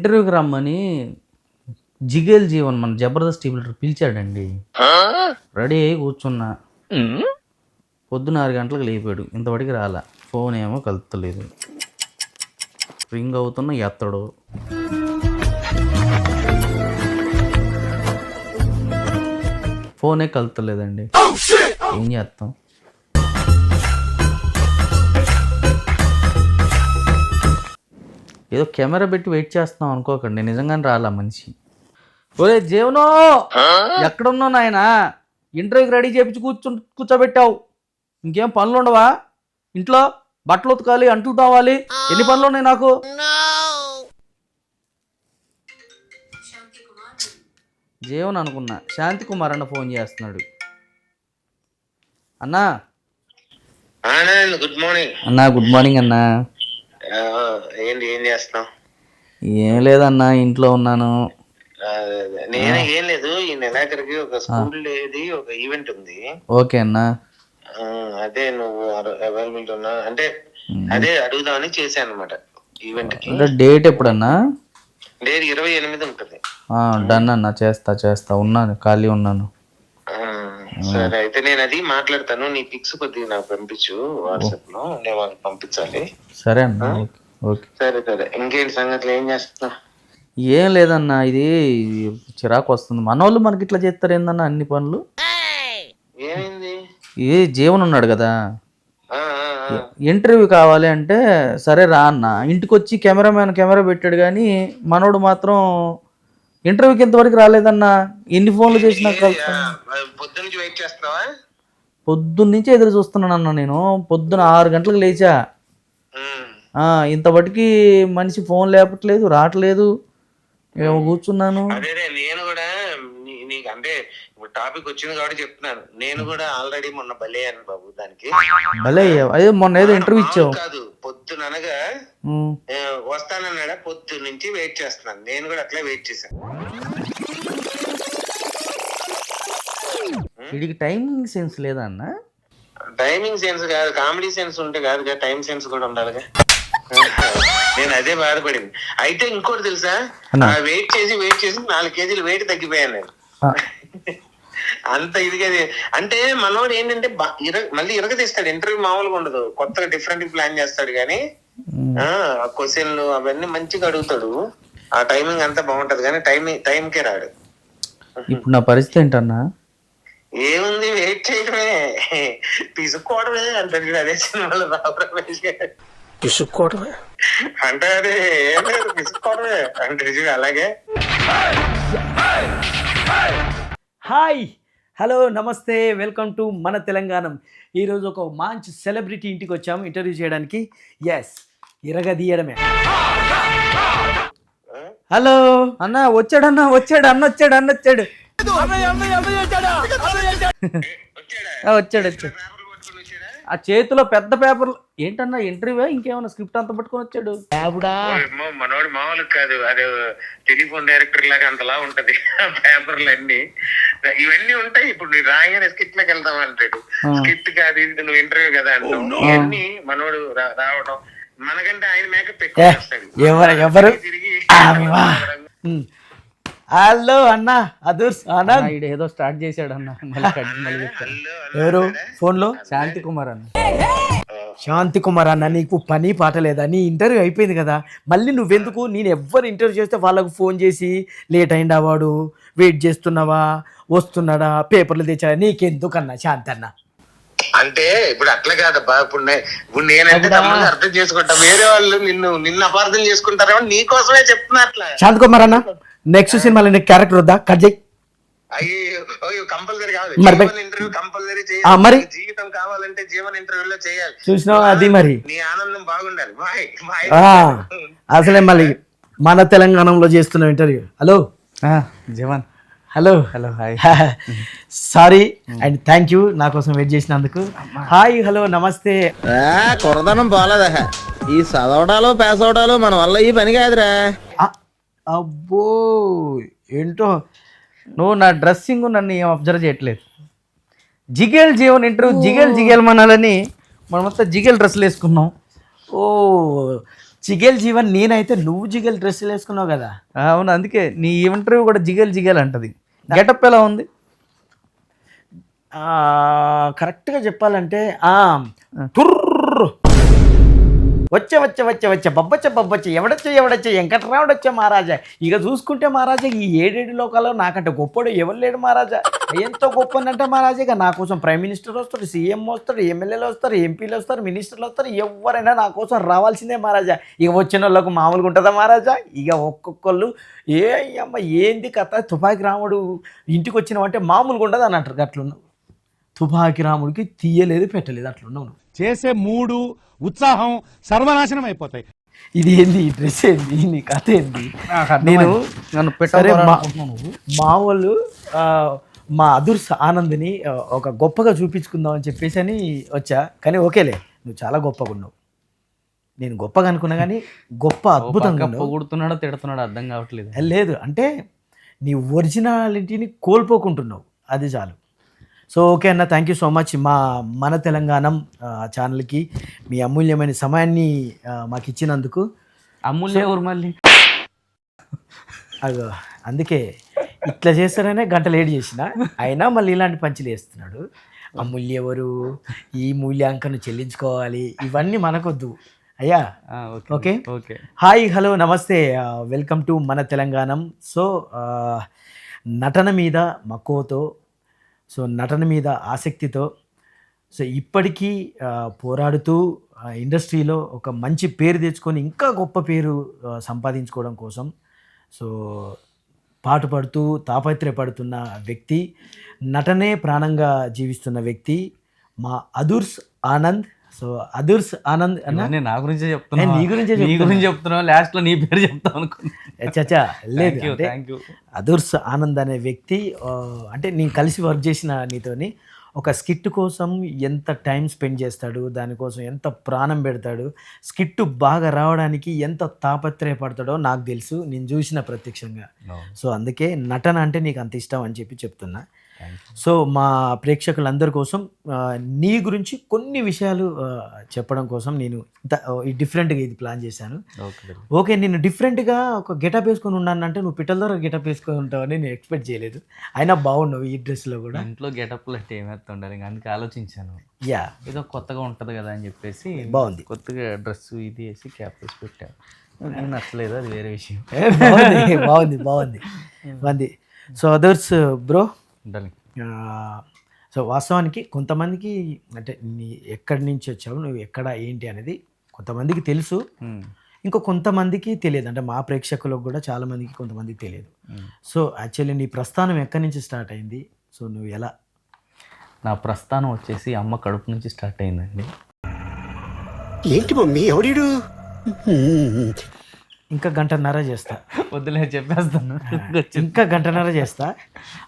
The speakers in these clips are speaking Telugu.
ఇంటర్వ్యూకి రమ్మని జిగేల్ జీవన్ మన జబర్దస్త్ టీవీ పిలిచాడండి. రెడీ అయ్యి కూర్చున్నా. పొద్దున 6 గంటలకు లేపాడు, ఇంతవరకు రాలా. ఫోన్ ఏమో కలుపుతలేదు, రింగ్ అవుతున్నా ఎత్తడు. ఫోనే కలుపుతలేదండి, ఏం చేస్తాం? ఏదో కెమెరా పెట్టి వెయిట్ చేస్తున్నాం అనుకోకండి, నిజంగానే రాలా మనిషి. ఒరే జీవనో, ఎక్కడున్నావు నాయనా? ఇంటర్వ్యూకి రెడీ చేయించి కూర్చోబెట్టావు, ఇంకేం పనులు ఉండవా? ఇంట్లో బట్టలు ఉతకాలి, అంట్లు తోవాలి, ఎన్ని పనులు ఉన్నాయి నాకు? జీవన్ అనుకున్నా, శాంతి కుమార్ అన్న ఫోన్ చేస్తున్నాడు. అన్నా గుడ్ మార్నింగ్ అన్నా. గుడ్ మార్నింగ్ అన్నా. ఏంటి ఏం చేస్తున్నావు? ఏం లేదన్నా, ఇంట్లో ఉన్నాను. నేను ఏం లేదు, ఈ నెలాఖరికి ఒక స్కూల్ ఏది ఒక ఈవెంట్ ఉంది. ఓకే అన్నా. అదే నువ్వు అవైలబిలిటీ ఉన్నా అంటే అదే అడుగుదామని చేశాను అనమాట. ఈవెంట్ కి డేట్ ఎప్పుడన్నా? డేట్ 28 ఉంటుంది. డన్ అన్నా, చేస్తా ఉన్నాను, ఖాళీ ఉన్నాను. సరే అయితే నేను అది మాట్లాడతాను. నీ పిక్స్ కొద్దిగా నాకు పంపించు వాట్సాప్ లో, నేను వాళ్ళకి పంపించాలి. సరే అన్నా. ఓకే సరే సరే. ఇంకేంటి సంగతులు, ఏం చేస్తున్నా? ఏం లేదన్నా, ఇది చిరాకు వస్తుంది. మనోళ్ళు మనకి ఇట్లా చేస్తారు ఏందన్నా అన్ని పనులు. ఏమైంది? ఏ జీవన్ ఉన్నాడు కదా, ఇంటర్వ్యూ కావాలి అంటే సరే రా అన్న. ఇంటికి వచ్చి కెమెరా పెట్టాడు, కానీ మనోడు మాత్రం ఇంటర్వ్యూకి ఇంతవరకు రాలేదన్నా. ఎన్ని ఫోన్లు చేసినా పొద్దున్న నుంచి ఎదురు చూస్తున్నానన్నా. నేను పొద్దున 6 గంటలకు లేచా, ఇంతవరకు మనిషి ఫోన్ లేపట్లేదు, రావట్లేదు. ఏమో కూర్చున్నాను. నేను కూడా నీకు అంటే ఇప్పుడు టాపిక్ వచ్చింది కాబట్టి చెప్తున్నాను. నేను కూడా ఆల్రెడీ మొన్న బలే అయ్యాను బాబు. దానికి బలే అయ్యా? మొన్న ఏదో ఇంటర్వ్యూ ఇచ్చావు కాదు, పొద్దున అనగా వస్తానన్నాడా, పొద్దు నుంచి వెయిట్ చేస్తున్నాను. నేను కూడా అట్లా వెయిట్ చేశాను. వీడికి టైమింగ్ సెన్స్ లేదా అన్న? టైమింగ్ సెన్స్ కాదు, కామెడీ సెన్స్ ఉంటే కాదుగా, టైం సెన్స్ కూడా ఉండాలిగా. నేను అదే బాధపడింది. అయితే ఇంకోటి తెలుసా, వెయిట్ చేసి 4 కేజీలు వెయిట్ తగ్గిపోయాను నేను. అంత ఇదిగా అంటే మనోడు ఏంటంటే మళ్ళీ ఇరగదీస్తాడు. ఇంటర్వ్యూ మామూలుగా ఉండదు, కొత్తగా డిఫరెంట్ ప్లాన్ చేస్తాడు. కానీ క్వశ్చన్లు అవన్నీ మంచిగా అడుగుతాడు. ఆ టైమింగ్ అంతా బాగుంటది, కానీ టైంకే రాడు. ఇప్పుడు నా పరిస్థితి ఏంటన్నా? ఏముంది, వెయిట్ చేయడమే, పిసుక్కోవడమే అంటాడు. అదే సినిమాలో రావు రమేష్ గారు పిసుక్కోవడమే అంటే, అదే ఏం లేదు, పిసుక్కోవడమే అంటే అలాగే. హాయ్, హలో, నమస్తే, వెల్కమ్ టు మన తెలంగాణ. ఈరోజు ఒక మంచి సెలబ్రిటీ ఇంటికి వచ్చాము ఇంటర్వ్యూ చేయడానికి. ఎస్, ఇరగదీయడమే. హలో అన్న, వచ్చాడు అన్న వచ్చాడు. ఆ చేతిలో పెద్ద పేపర్లు ఏంటన్నా? ఇంటర్వ్యూ ఇంకేమన్నా స్క్రిప్ట్ అంత పట్టుకొని వచ్చాడు. మనోడు మామూలు కాదు, అదే టెలిఫోన్ డైరెక్టర్ లాగా అంతలా ఉంటది పేపర్లు అన్ని. ఇవన్నీ ఉంటాయి. ఇప్పుడు నువ్వు రాగానే స్కిట్ లోకి వెళ్తావు అంటాడు. స్కిట్ కాదు ఇది, నువ్వు ఇంటర్వ్యూ కదా అంటావు. ఇవన్నీ మనోడు రావడం, మనకంటే ఆయన మేకప్ ఎక్కువ ఎవరు తిరిగి. హలో అన్న, అదర్స్ ఏదో స్టార్ట్ చేశాడు అన్న. ఎవరు ఫోన్లో? శాంతి కుమార్ అన్న. శాంతి కుమార్ అన్న, నీకు పని పాట లేదా? నీ ఇంటర్వ్యూ అయిపోయింది కదా, మళ్ళీ నువ్వెందుకు? నేను ఎవరు ఇంటర్వ్యూ చేస్తే వాళ్ళకు ఫోన్ చేసి లేట్ అయిందా, వాడు వెయిట్ చేస్తున్నావా, వస్తున్నాడా, పేపర్లు తెచ్చాడా, నీకెందుకన్నా శాంతి అన్న? అంటే ఇప్పుడు అట్లా కాదబ్బా. ఇప్పుడు నేనంటే అర్థం చేసుకుంటా, వేరే వాళ్ళు నిన్ను అపార్థం చేసుకుంటారేమో, నీ కోసమే చెప్తున్నా అట్లా. శాంతి కుమార్ అన్న, నెక్స్ట్ సినిమాలో నీకు క్యారెక్టర్ వద్దా? కట్ చేయి. అయ్యో కంపల్సరీ కాదు, ఇంటర్వ్యూ కంపల్సరీ చేయాలి. మరి జీవితం కావాలంటే జీవన్ ఇంటర్వ్యూలో చేయాలి. చూసినావు, అది మరి నీ ఆనందం బాగుండాలి. అసలే మళ్ళీ మన తెలంగాణలో చేస్తున్న interview. Hello Jeevan. Hello hi. Sorry and thank you నా కోసం వెయిట్ చేసినందుకు. హాయ్, హలో, నమస్తే. కొరదనం పోలేదా? ఈ చదవడాలు పాస్ అవడాలు మన వల్ల ఈ పని కాదురా. అబ్బో, ఏంటో నువ్వు నా డ్రెస్సింగ్ నన్ను ఏం అబ్జర్వ్ చేయట్లేదు. జిగేల్ జీవన్ ఇంటర్వ్యూ, జిగేల్ మనాలని మనమంతా జిగేల్ డ్రెస్సులు వేసుకున్నాం. ఓ, జిగేల్ జీవన్ నేనైతే నువ్వు జిగేల్ డ్రెస్సులు వేసుకున్నావు కదా. అవును, అందుకే నీ ఇంటర్వ్యూ కూడా జిగేల్ జిగేల్ అంటది. గెటప్ ఎలా ఉంది? కరెక్ట్గా చెప్పాలంటే తుర్రు వచ్చే బొబ్బచ్చ ఎవడొచ్చే వెంకటరావుడొచ్చే మహారాజా. ఇక చూసుకుంటే మహారాజా ఈ 7 లోకాల్లో నాకంటే గొప్పడు ఎవరు లేడు మహారాజా. ఎంతో గొప్పనంటే మహారాజా ఇక నా కోసం ప్రైమ్ మినిస్టర్ వస్తాడు, సీఎం వస్తాడు, ఎమ్మెల్యేలు వస్తారు, ఎంపీలు వస్తారు, మినిస్టర్లు వస్తారు, ఎవరైనా నా కోసం రావాల్సిందే మహారాజా. ఇక వచ్చిన వాళ్ళకు మామూలుగా ఉంటుందా మహారాజా. ఇక ఒక్కొక్కళ్ళు అమ్మ ఏంది కథ, తుపాకి రాముడు ఇంటికి వచ్చినావంటే మామూలుగా ఉండదు అని అంటారు. అట్లున్నావు తుపాకి రాముడికి తీయలేదు పెట్టలేదు అట్లున్నావు నువ్వు. చేసే మూడు ఉత్సాహం సర్వనాశనం అయిపోతాయి. ఇది ఏంది, ఈ డ్రెస్ ఏంది, నీ కథ ఏంది? నేను సరే మా వాళ్ళు మా అదుర్స్ ఆనంద్ని ఒక గొప్పగా చూపించుకుందాం అని చెప్పేసి అని వచ్చా. కానీ ఓకేలే, నువ్వు చాలా గొప్పగా ఉన్నావు. నేను గొప్పగా అనుకున్నా కానీ గొప్ప అద్భుతంగా పొగుడుతున్నాడో తిడుతున్నాడో అర్థం కావట్లేదు. లేదు అంటే నీ ఒరిజినాలిటీని కోల్పోకుంటున్నావు, అది చాలు. సో ఓకే అన్న, థ్యాంక్ యూ సో మచ్. మన తెలంగాణం ఛానల్కి మీ అమూల్యమైన సమయాన్ని మాకు ఇచ్చినందుకు. అమూల్య ఎవరు మళ్ళీ? అగో అందుకే ఇట్లా చేస్తారనే గంట లేట్ చేసిన, అయినా మళ్ళీ ఇలాంటి పంచులు వేస్తున్నాడు. అమూల్య ఎవరు, ఈ మూల్యాంకను చెల్లించుకోవాలి, ఇవన్నీ మనకొద్దు అయ్యా. ఓకే ఓకే, హాయ్ హలో నమస్తే, వెల్కమ్ టు మన తెలంగాణం. సో నటన మీద మక్కువతో, సో నటన మీద ఆసక్తితో, సో ఇప్పటికీ పోరాడుతూ ఇండస్ట్రీలో ఒక మంచి పేరు తెచ్చుకొని ఇంకా గొప్ప పేరు సంపాదించుకోవడం కోసం సో పాటుపడుతూ తాపత్రయపడుతున్న వ్యక్తి, నటనే ప్రాణంగా జీవిస్తున్న వ్యక్తి మా అదుర్స్ ఆనంద్. సో అదుర్స్ ఆనంద్ అన్న నా గురించే చెప్తున్నా, నీ గురించి చెప్తున్నావు, లాస్ట్ లో నీ పేరు చెప్తాను అనుకున్నా. చచ్చా లేదు, అదుర్స్ ఆనంద్ అనే వ్యక్తి అంటే నేను కలిసి వర్క్ చేసిన నీతోని ఒక స్కిట్ కోసం ఎంత టైం స్పెండ్ చేస్తాడు, దానికోసం ఎంత ప్రాణం పెడతాడు, స్కిట్ బాగా రావడానికి ఎంత తాపత్రయపడతాడో నాకు తెలుసు, నేను చూసిన ప్రత్యక్షంగా. సో అందుకే నటన అంటే నీకు అంత ఇష్టం అని చెప్తున్నా. సో మా ప్రేక్షకులందరి కోసం నీ గురించి కొన్ని విషయాలు చెప్పడం కోసం నేను డిఫరెంట్గా ఇది ప్లాన్ చేశాను. ఓకే, నేను డిఫరెంట్గా ఒక గెటప్ వేసుకొని ఉన్నానంటే నువ్వు పిట్టల ద్వారా గెటప్ వేసుకొని ఉంటావని నేను ఎక్స్పెక్ట్ చేయలేదు. అయినా బాగున్నావు ఈ డ్రెస్లో కూడా. ఇంట్లో గెటప్లు అంటే ఏమేస్తుండాలి అందుకే ఆలోచించాను. యా, ఏదో కొత్తగా ఉంటుంది కదా అని చెప్పేసి బాగుంది, కొత్తగా డ్రెస్ ఇది వేసి క్యాప్ వేసి పెట్టాను. నాకు నచ్చలేదు, అది వేరే విషయం. బాగుంది బాగుంది బాగుంది. సో అదర్స్ బ్రో, సో వాస్తవానికి కొంతమందికి అంటే నీ ఎక్కడి నుంచి వచ్చావు, నువ్వు ఎక్కడ ఏంటి అనేది కొంతమందికి తెలుసు, ఇంకో కొంతమందికి తెలియదు. అంటే మా ప్రేక్షకులకు కూడా చాలామందికి కొంతమందికి తెలియదు. సో యాక్చువల్లీ నీ ప్రస్థానం ఎక్కడి నుంచి స్టార్ట్ అయింది, సో నువ్వు ఎలా? నా ప్రస్థానం వచ్చేసి అమ్మ కడుపు నుంచి స్టార్ట్ అయిందండి. ఏంటి మమ్మీ ఎవడు? ఇంకా గంటన్నర చేస్తా, వద్దులే చెప్పేస్తాను, ఇంకా గంటన్నర చేస్తా.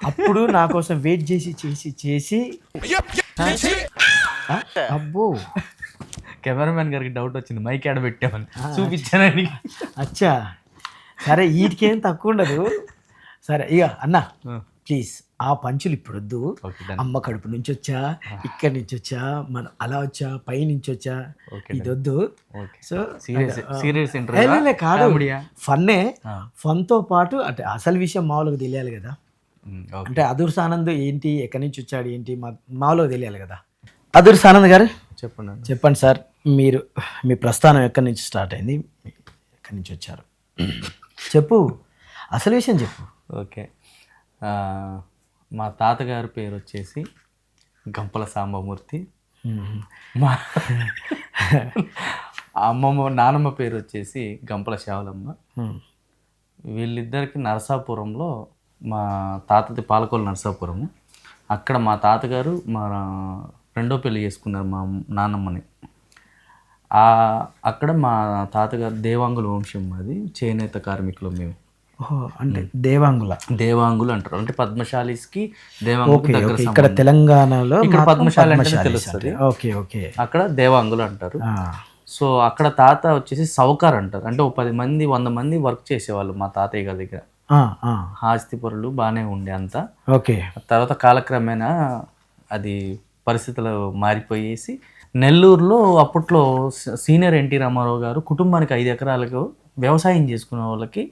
అప్పుడు నా కోసం వెయిట్ చేసి చేసి చేసి అబ్బో కెమెరామెన్ గారికి డౌట్ వచ్చింది మైక్ ఆడ పెట్టామని, చూపించానని. అచ్చా సరే, వీటికేం తక్కువ ఉండదు. సరే ఇక అన్న ప్లీజ్ ఆ పంచులు ఇప్పుడు వద్దు. అమ్మ కడుపు నుంచి వచ్చా, ఇక్కడి నుంచి వచ్చా, మనం అలా వచ్చా, పై నుంచి వచ్చా, ఇది వద్దు. సో కాదు, ఫన్నే, ఫన్తో పాటు అంటే అసలు విషయం మామూలుగా తెలియాలి కదా. అంటే అదుర్స్ ఆనంద్ ఏంటి, ఎక్కడి నుంచి వచ్చాడు ఏంటి మామూలుగా తెలియాలి కదా. అదుర్స్ ఆనంద్ గారు చెప్పండి సార్, మీరు మీ ప్రస్థానం ఎక్కడి నుంచి స్టార్ట్ అయింది, ఎక్కడి నుంచి వచ్చారు చెప్పు, అసలు విషయం చెప్పు. ఓకే, మా తాతగారి పేరు వచ్చేసి గంపల సాంబమూర్తి, మా నానమ్మ పేరు వచ్చేసి గంపల శావలమ్మ. వీళ్ళిద్దరికి నరసాపురంలో, మా తాతది పాలకొల్లు నరసాపురము, అక్కడ మా తాతగారు మా రెండో పెళ్లి చేసుకున్నారు మా నాన్నమ్మని. అక్కడ మా తాతగారు దేవాంగుల వంశం, అది చేనేత కార్మికులు మేము. అంటే దేవాంగులు అంటారు, అంటే పద్మశాలిస్కి దేవాంగులు దగ్గర. ఇక్కడ తెలంగాణలో ఇక్కడ పద్మశాలి అంటే తెలుస్తుంది, అక్కడ దేవాంగులు అంటారు. సో అక్కడ తాత వచ్చేసి సౌకార్ అంటారు, అంటే 10 మంది 100 మంది వర్క్ చేసేవాళ్ళు మా తాతయ్య గారి దగ్గర. ఆస్తిపరులు బాగానే ఉండే అంతా. ఓకే, తర్వాత కాలక్రమేణా అది పరిస్థితులు మారిపోయేసి నెల్లూరులో అప్పట్లో సీనియర్ ఎన్టీ రామారావు గారు కుటుంబానికి 5 ఎకరాలకు వ్యవసాయం చేసుకునే వాళ్ళకి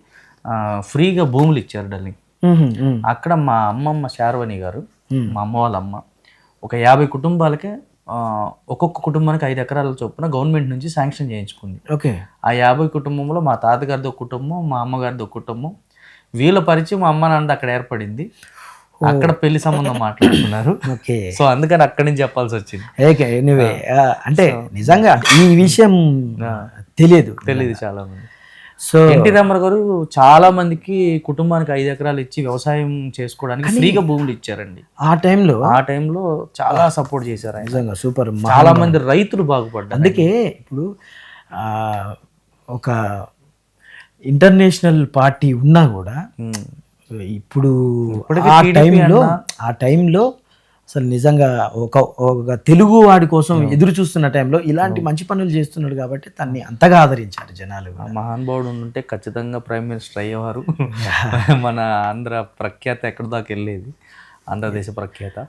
ఫ్రీగా భూములు ఇచ్చారు డార్లింగ్. అక్కడ మా అమ్మమ్మ శార్వణి గారు, మా అమ్మ వాళ్ళ అమ్మ, ఒక 50 కుటుంబాలకే ఒక్కొక్క కుటుంబానికి 5 ఎకరాల చొప్పున గవర్నమెంట్ నుంచి శాంక్షన్ చేయించుకుంది. ఓకే. ఆ 50 కుటుంబంలో మా తాతగారిది ఒక కుటుంబం, మా అమ్మగారిది ఒక కుటుంబం. వీళ్ళ పరిచయం మా అమ్మ నాన్నది అక్కడ ఏర్పడింది. అక్కడ పెళ్లి సంబంధం మాట్లాడుతున్నారు. ఓకే. సో అందుకని అక్కడి నుంచి చెప్పాల్సి వచ్చింది. ఓకే. ఎనీవే అంటే నిజంగా ఈ విషయం తెలియదు చాలా మంది. సో ఎన్టీ రామారావు గారు చాలా మందికి కుటుంబానికి 5 ఎకరాలు ఇచ్చి వ్యవసాయం చేసుకోవడానికి ఫ్రీగా భూములు ఇచ్చారండి. ఆ టైంలో చాలా సపోర్ట్ చేశారు ఆయన. నిజంగా సూపర్. చాలా మంది రైతులు బాగుపడ్డారు. అందుకే ఇప్పుడు ఒక ఇంటర్నేషనల్ పార్టీ ఉన్నా కూడా ఇప్పుడు ఆ టైంలో అసలు నిజంగా ఒక తెలుగు వాడి కోసం ఎదురు చూస్తున్న టైంలో ఇలాంటి మంచి పనులు చేస్తున్నాడు కాబట్టి తన్ని అంతగా ఆదరించారు జనాలు. మహానుభావుడు ఉంటే ఖచ్చితంగా ప్రైమ్ మినిస్టర్ అయ్యేవారు. మన ఆంధ్ర ప్రఖ్యాత ఎక్కడి దాకా వెళ్ళేది, ఆంధ్రదేశ ప్రఖ్యాత.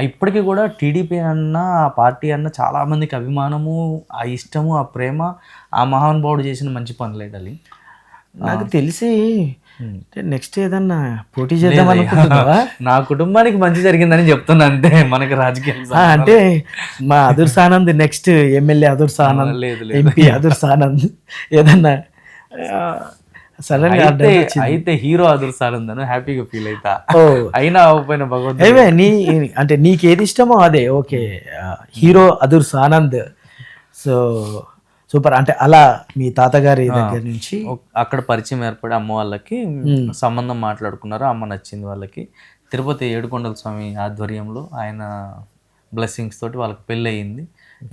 ఇప్పటికీ కూడా టీడీపీ అన్న, ఆ పార్టీ అన్న చాలా మందికి అభిమానము, ఆ ఇష్టము, ఆ ప్రేమ ఆ మహానుభావుడు చేసిన మంచి పనులేడాలి. నాకు తెలిసి నెక్స్ట్ ఏదన్నా పోటీ చేద్దాం అనుకుంటున్నావా? నా కుటుంబానికి మంచి జరిగిందని చెప్తున్నా అంతే. మనకి రాజకీయం అంటే మా అదుర్స్ ఆనంద్ నెక్స్ట్ ఎమ్మెల్యే అదుర్స్ ఆనంద్, ఎంపీ అదుర్స్ ఆనంద్ ఏదన్నా సడన్ గా అయితే హీరో అదుర్స్ ఆనంద్ హ్యాపీగా ఫీల్ అవుతా. అయినా అవ్వకపోయినా భగవంతుడు. ఏమే అంటే నీకేది ఇష్టమో అదే. ఓకే. హీరో అదుర్స్ ఆనంద్. So super. అంటే అలా మీ తాతగారి దగ్గర నుంచి అక్కడ పరిచయం ఏర్పడి అమ్మ వాళ్ళకి సంబంధం మాట్లాడుకున్నారు. అమ్మ నచ్చింది వాళ్ళకి. తిరుపతి ఏడుకొండల స్వామి ఆధ్వర్యంలో ఆయన బ్లెస్సింగ్స్ తోటి వాళ్ళకి పెళ్ళి అయ్యింది.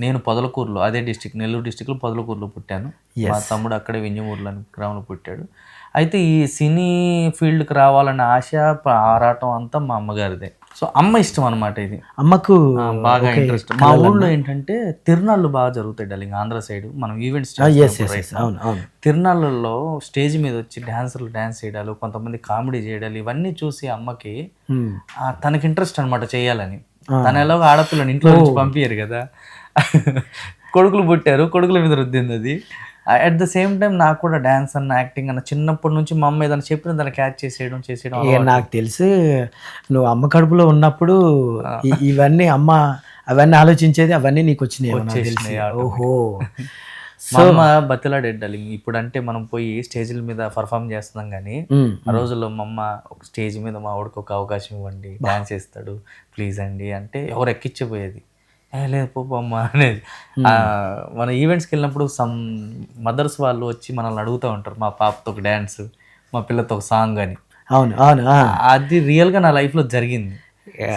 నేను పొదలకూరులో, అదే డిస్టిక్, నెల్లూరు డిస్టిక్లో పొదలకూరులో పుట్టాను. మా తమ్ముడు అక్కడే వింజమూరులో గ్రామంలో పుట్టాడు. అయితే ఈ సినీ ఫీల్డ్కి రావాలన్న ఆశ, ఆరాటం అంతా మా అమ్మగారిదే. సో అమ్మ ఇష్టం అనమాట. ఇది అమ్మకు బాగా ఇంట్రెస్ట్. మా ఊళ్ళో ఏంటంటే తిరునాళ్ళు బాగా జరుగుతాయి డార్లింగ్. ఆంధ్ర సైడ్ మనం ఈవెంట్స్ తిరునాళ్ళల్లో స్టేజ్ మీద వచ్చి డాన్సర్లు డాన్స్ చేయడాలు, కొంతమంది కామెడీ చేయడాలు, ఇవన్నీ చూసి అమ్మకి తనకి ఇంట్రెస్ట్ అనమాట చేయాలని. తను ఎలాగో ఆడపిల్లని ఇంట్లో నుంచి పంపించారు కదా, కొడుకులు పుట్టారు, కొడుకుల మీద రుద్దింది అది. అట్ ద సేమ్ టైం నాకు కూడా డాన్స్ అన్న, యాక్టింగ్ అన్న చిన్నప్పటి నుంచి మా అమ్మ ఏదైనా చెప్పిన దాన్ని క్యాచ్ చేసేయడం. నాకు తెలిసి నువ్వు అమ్మ కడుపులో ఉన్నప్పుడు ఇవన్నీ అమ్మ అవన్నీ ఆలోచించేది, అవన్నీ నీకు వచ్చినాయి. ఓహో. మా అమ్మ బతిలాడేడాలి. ఇప్పుడు అంటే మనం పోయి స్టేజ్ల మీద పర్ఫామ్ చేస్తున్నాం కానీ ఆ రోజుల్లో మా అమ్మ ఒక స్టేజ్ మీద మా వాడికి ఒక అవకాశం ఇవ్వండి, డాన్స్ చేస్తాడు ప్లీజ్ అండి అంటే ఎవరు ఎక్కించబోయేది. లేదు పోమ్మ అనేది. మన ఈవెంట్స్కి వెళ్ళినప్పుడు సమ్ మదర్స్ వాళ్ళు వచ్చి మనల్ని అడుగుతూ ఉంటారు, మా పాపతో ఒక డ్యాన్స్, మా పిల్లతో ఒక సాంగ్ అని. అవును అవును. అది రియల్గా నా లైఫ్లో జరిగింది.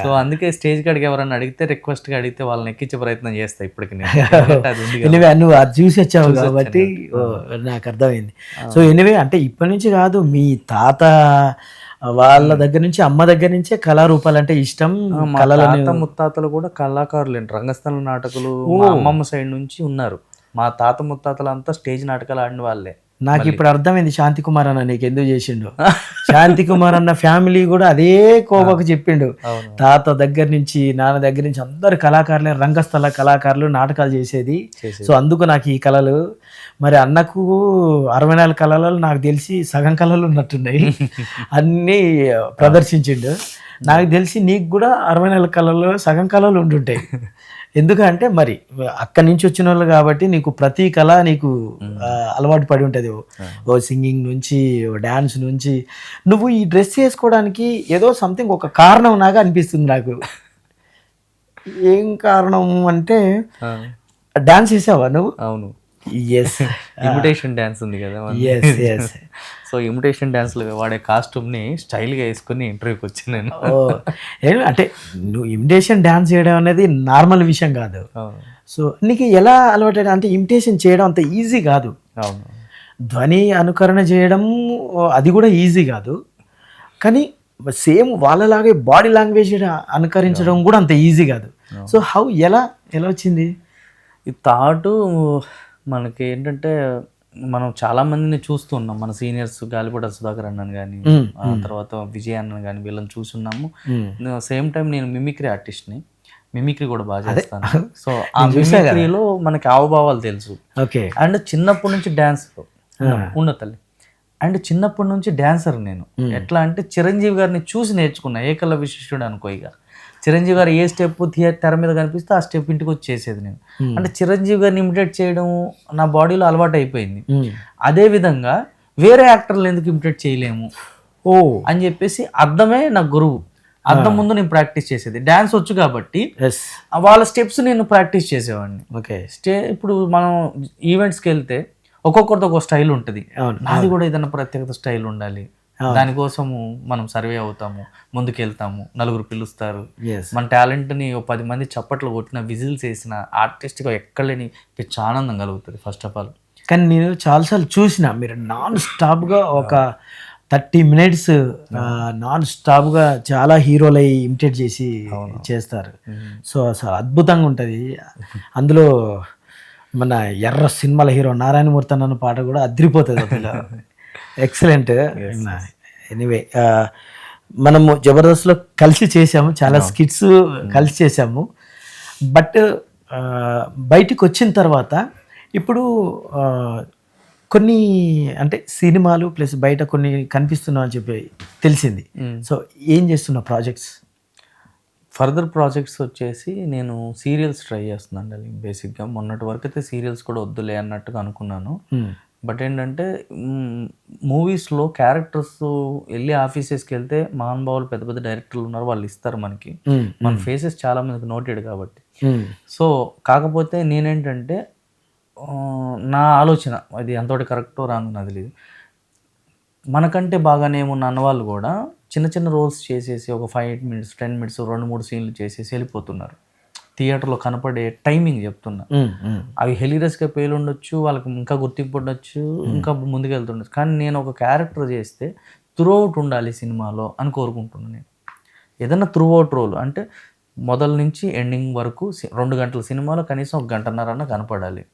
సో అందుకే స్టేజ్ కాడికి ఎవరన్నా అడిగితే, రిక్వెస్ట్గా అడిగితే వాళ్ళని ఎక్కించే ప్రయత్నం చేస్తా ఇప్పటికి. నువ్వు అది చూసి వచ్చావు కాబట్టి నాకు అర్థమైంది. సో ఎనివే అంటే ఇప్పటి నుంచి కాదు, మీ తాత వాళ్ళ దగ్గర నుంచి, అమ్మ దగ్గర నుంచే కళారూపాలు అంటే ఇష్టం. తాత ముత్తాతలు కూడా కళాకారులు, రంగస్థల నాటకాలు మా అమ్మమ్మ సైడ్ నుంచి ఉన్నారు. మా తాత ముత్తాతలు అంతా స్టేజ్ నాటకాలు ఆడిన వాళ్ళే. నాకు ఇప్పుడు అర్థమైంది శాంతి కుమార్ అన్న నీకు ఎందుకు చేసిండు. శాంతి కుమార్ అన్న ఫ్యామిలీ కూడా అదే కోవకు చెప్పిండు. తాత దగ్గర నుంచి, నాన్న దగ్గర నుంచి అందరు కళాకారులే, రంగస్థల కళాకారులు, నాటకాలు చేసేది. సో అందుకు నాకు ఈ కళలు. మరి అన్నకు 64 కళలు నాకు తెలిసి సగం కళలు ఉన్నట్టున్నాయి, అన్నీ ప్రదర్శించిండు. నాకు తెలిసి నీకు కూడా 64 కళలు సగం కళలు ఉండుంటాయి. ఎందుకంటే మరి అక్కడి నుంచి వచ్చిన వాళ్ళు కాబట్టి నీకు ప్రతి కళ నీకు అలవాటు పడి ఉంటుంది. ఓ సింగింగ్ నుంచి, ఓ డ్యాన్స్ నుంచి. నువ్వు ఈ డ్రెస్ వేసుకోవడానికి ఏదో సంథింగ్ ఒక కారణం నాగా అనిపిస్తుంది నాకు. ఏం కారణం అంటే డాన్స్ చేసావా నువ్వు? అవును. ఎస్. ఇమిటేషన్ డ్యాన్స్ ఉంది కదా. సో ఇమిటేషన్ డ్యాన్స్లో వాడే కాస్ట్యూమ్ని స్టైల్గా వేసుకుని ఇంటర్వ్యూకి వచ్చాను నేను. అంటే నువ్వు ఇమిటేషన్ డ్యాన్స్ చేయడం అనేది నార్మల్ విషయం కాదు. సో నీకు ఎలా అలవాటు అంటే ఇమిటేషన్ చేయడం అంత ఈజీ కాదు. అవును. ధ్వని అనుకరణ చేయడం అది కూడా ఈజీ కాదు, కానీ సేమ్ వాళ్ళలాగే బాడీ లాంగ్వేజ్ అనుకరించడం కూడా అంత ఈజీ కాదు. సో హౌ ఎలా వచ్చింది ఈ థాట్? మనకి ఏంటంటే మనం చాలా మందిని చూస్తున్నాం, మన సీనియర్స్ గాలిపట సుధాకర్ అన్నను కానీ, తర్వాత విజయ్ అన్నను కానీ, వీళ్ళని చూస్తున్నాము. సేమ్ టైం నేను మిమిక్రీ ఆర్టిస్ట్ని. మిమిక్రీ కూడా బాగా చేస్తాను. సో ఆ మిమిక్రీలో మనకి హావభావాలు తెలుసు. ఓకే. అండ్ చిన్నప్పటి నుంచి డ్యాన్స్ ఉన్న తల్లి అండ్ చిన్నప్పటి నుంచి డాన్సర్ నేను. ఎట్లా అంటే చిరంజీవి గారిని చూసి నేర్చుకున్నా, ఏకలవ్య శిష్యుడు అనుకో. ఇక చిరంజీవి గారు ఏ స్టెప్ తెర మీద కనిపిస్తే ఆ స్టెప్ ఇంటికి వచ్చి చేసేది నేను. అంటే చిరంజీవి గారిని ఇమిటేట్ చేయడం నా బాడీలో అలవాటు అయిపోయింది. అదే విధంగా వేరే యాక్టర్లు ఎందుకు ఇమిటేట్ చేయలేము అని చెప్పేసి అర్థమే నా గురువు. అర్థం ముందు నేను ప్రాక్టీస్ చేసేది, డాన్స్ వచ్చు కాబట్టి వాళ్ళ స్టెప్స్ నేను ప్రాక్టీస్ చేసేవాడిని. ఓకే. ఇప్పుడు మనం ఈవెంట్స్కి వెళ్తే ఒక్కొక్కరితో ఒక స్టైల్ ఉంటుంది, నాది కూడా ఏదైనా ప్రత్యేకత స్టైల్ ఉండాలి. దానికోసము మనం సర్వే అవుతాము, ముందుకెళ్తాము, నలుగురు పిలుస్తారు. మన టాలెంట్ని 10 మంది చప్పట్లు కొట్టిన, విజిల్స్ వేసిన ఆర్టిస్ట్గా ఎక్కడలేని పిచ్చి ఆనందం కలుగుతుంది ఫస్ట్ ఆఫ్ ఆల్. కానీ నేను చాలాసార్లు చూసిన మీరు నాన్ స్టాప్గా ఒక 30 minutes నాన్ స్టాప్గా చాలా హీరోలు ఇమిటేట్ చేసి చేస్తారు. సో అసలు అద్భుతంగా ఉంటుంది. అందులో మన ఎర్ర సినిమాల హీరో నారాయణమూర్తి అన్న పాట కూడా అదిరిపోతుంది అసలు. ఎక్సలెంట్. ఎనీవే మనము జబర్దస్త్లో కలిసి చేసాము, చాలా స్కిట్స్ కలిసి చేసాము. బట్ బయటికి వచ్చిన తర్వాత ఇప్పుడు కొన్ని అంటే సినిమాలు ప్లస్ బయట కొన్ని కనిపిస్తున్నావు అని చెప్పి తెలిసింది. సో ఏం చేస్తున్నా ప్రాజెక్ట్స్? ఫర్దర్ ప్రాజెక్ట్స్ వచ్చేసి నేను సీరియల్స్ ట్రై చేస్తున్నాను అండి. బేసిక్గా మొన్నటి వరకు అయితే సీరియల్స్ కూడా వద్దులే అన్నట్టుగా అనుకున్నాను. బట్ ఏంటంటే మూవీస్లో క్యారెక్టర్స్ వెళ్ళి ఆఫీసెస్కి వెళ్తే మహానుభావులు పెద్ద పెద్ద డైరెక్టర్లు ఉన్నారు, వాళ్ళు ఇస్తారు మనకి. మన ఫేసెస్ చాలా మందికి నోటెడ్ కాబట్టి. సో కాకపోతే నేనేంటంటే నా ఆలోచన, అది ఎంతటి కరెక్టో రాంగ్ నాకు తెలియదు, మనకంటే బాగానేమున్న అన్నవాళ్ళు కూడా చిన్న చిన్న రోల్స్ చేసేసి ఒక 5 minutes 10 minutes 2-3 సీన్లు చేసేసి వెళ్ళిపోతున్నారు. థియేటర్లో కనపడే టైమింగ్ చెప్తున్నా. అవి హెలీరియస్గా పేలు ఉండొచ్చు, వాళ్ళకి ఇంకా గుర్తింపు ఉండొచ్చు, ఇంకా ముందుకు వెళ్తుండొచ్చు. కానీ నేను ఒక క్యారెక్టర్ చేస్తే త్రూ అవుట్ ఉండాలి సినిమాలో అని కోరుకుంటున్నాను నేను. ఏదైనా త్రూ అవుట్ రోల్ అంటే మొదల నుంచి ఎండింగ్ వరకు 2 గంటల సినిమాలో కనీసం 1.5 గంటన్నర కనపడాలి.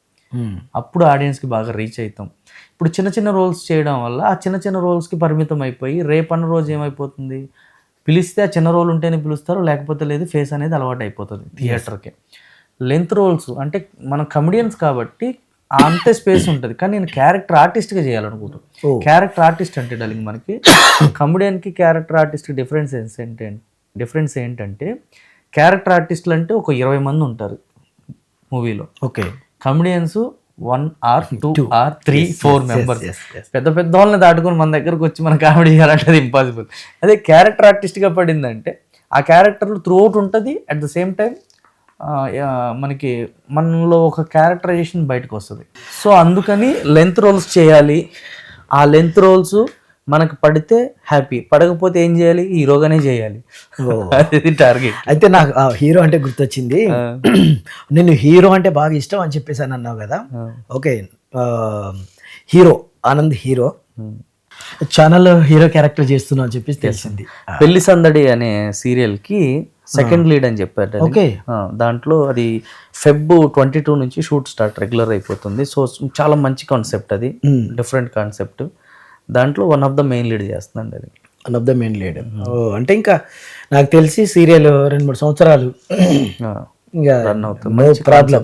అప్పుడు ఆడియన్స్కి బాగా రీచ్ అవుతాం. ఇప్పుడు చిన్న చిన్న రోల్స్ చేయడం వల్ల ఆ చిన్న చిన్న రోల్స్కి పరిమితం అయిపోయి రేపన్న రోజు ఏమైపోతుంది, పిలిస్తే ఆ చిన్న రోల్ ఉంటేనే పిలుస్తారు, లేకపోతే లేదు, ఫేస్ అనేది అలవాటు అయిపోతుంది థియేటర్కి. లెంత్ రోల్స్ అంటే మనం కమెడియన్స్ కాబట్టి అంతే స్పేస్ ఉంటుంది. కానీ నేను క్యారెక్టర్ ఆర్టిస్ట్గా చేయాలనుకుంటున్నాను. క్యారెక్టర్ ఆర్టిస్ట్ అంటే డార్లింగ్ మనకి కమెడియన్కి క్యారెక్టర్ ఆర్టిస్ట్కి డిఫరెన్స్ ఏంటంటే క్యారెక్టర్ ఆర్టిస్టులు అంటే ఒక 20 మంది ఉంటారు మూవీలో. Okay. Comedians 1 or 2 or 3 4 members. పెద్ద పెద్ద వాళ్ళని దాటుకొని మన దగ్గరకు వచ్చి మన కామెడీ చేయాలంటే అది ఇంపాసిబుల్. అదే క్యారెక్టర్ ఆర్టిస్ట్గా పడిందంటే ఆ క్యారెక్టర్లు త్రూ అవుట్ ఉంటుంది. అట్ ద సేమ్ టైం మనకి మనలో ఒక క్యారెక్టరైజేషన్ బయటకు వస్తుంది. సో అందుకని లెంత్ రోల్స్ చేయాలి. ఆ లెంత్ రోల్స్ మనకు పడితే హ్యాపీ, పడకపోతే ఏం చేయాలి, హీరోగానే చేయాలి. అది టార్గెట్. అయితే నాకు హీరో అంటే గుర్తొచ్చింది. నేను హీరో అంటే బాగా ఇష్టం అని చెప్పేసి అని అన్నావు కదా. ఓకే. హీరో ఆనంద్ హీరో ఛానల్లో హీరో క్యారెక్టర్ చేస్తున్నావు అని చెప్పేసి తెలిసింది. పెళ్లి సందడి అనే సీరియల్కి సెకండ్ లీడ్ అని చెప్పారు. ఓకే. దాంట్లో అది Feb 22 నుంచి షూట్ స్టార్ట్ రెగ్యులర్ అయిపోతుంది. సో చాలా మంచి కాన్సెప్ట్, అది డిఫరెంట్ కాన్సెప్ట్. దాంట్లో one of the main lead చేస్తున్నాను. అది one of the main lead. అంటే ఇంకా నాకు తెలిసి సీరియల్ 2-3 సంవత్సరాలు ఇంకా రన్ అవుతుంది. ప్రాబ్లం.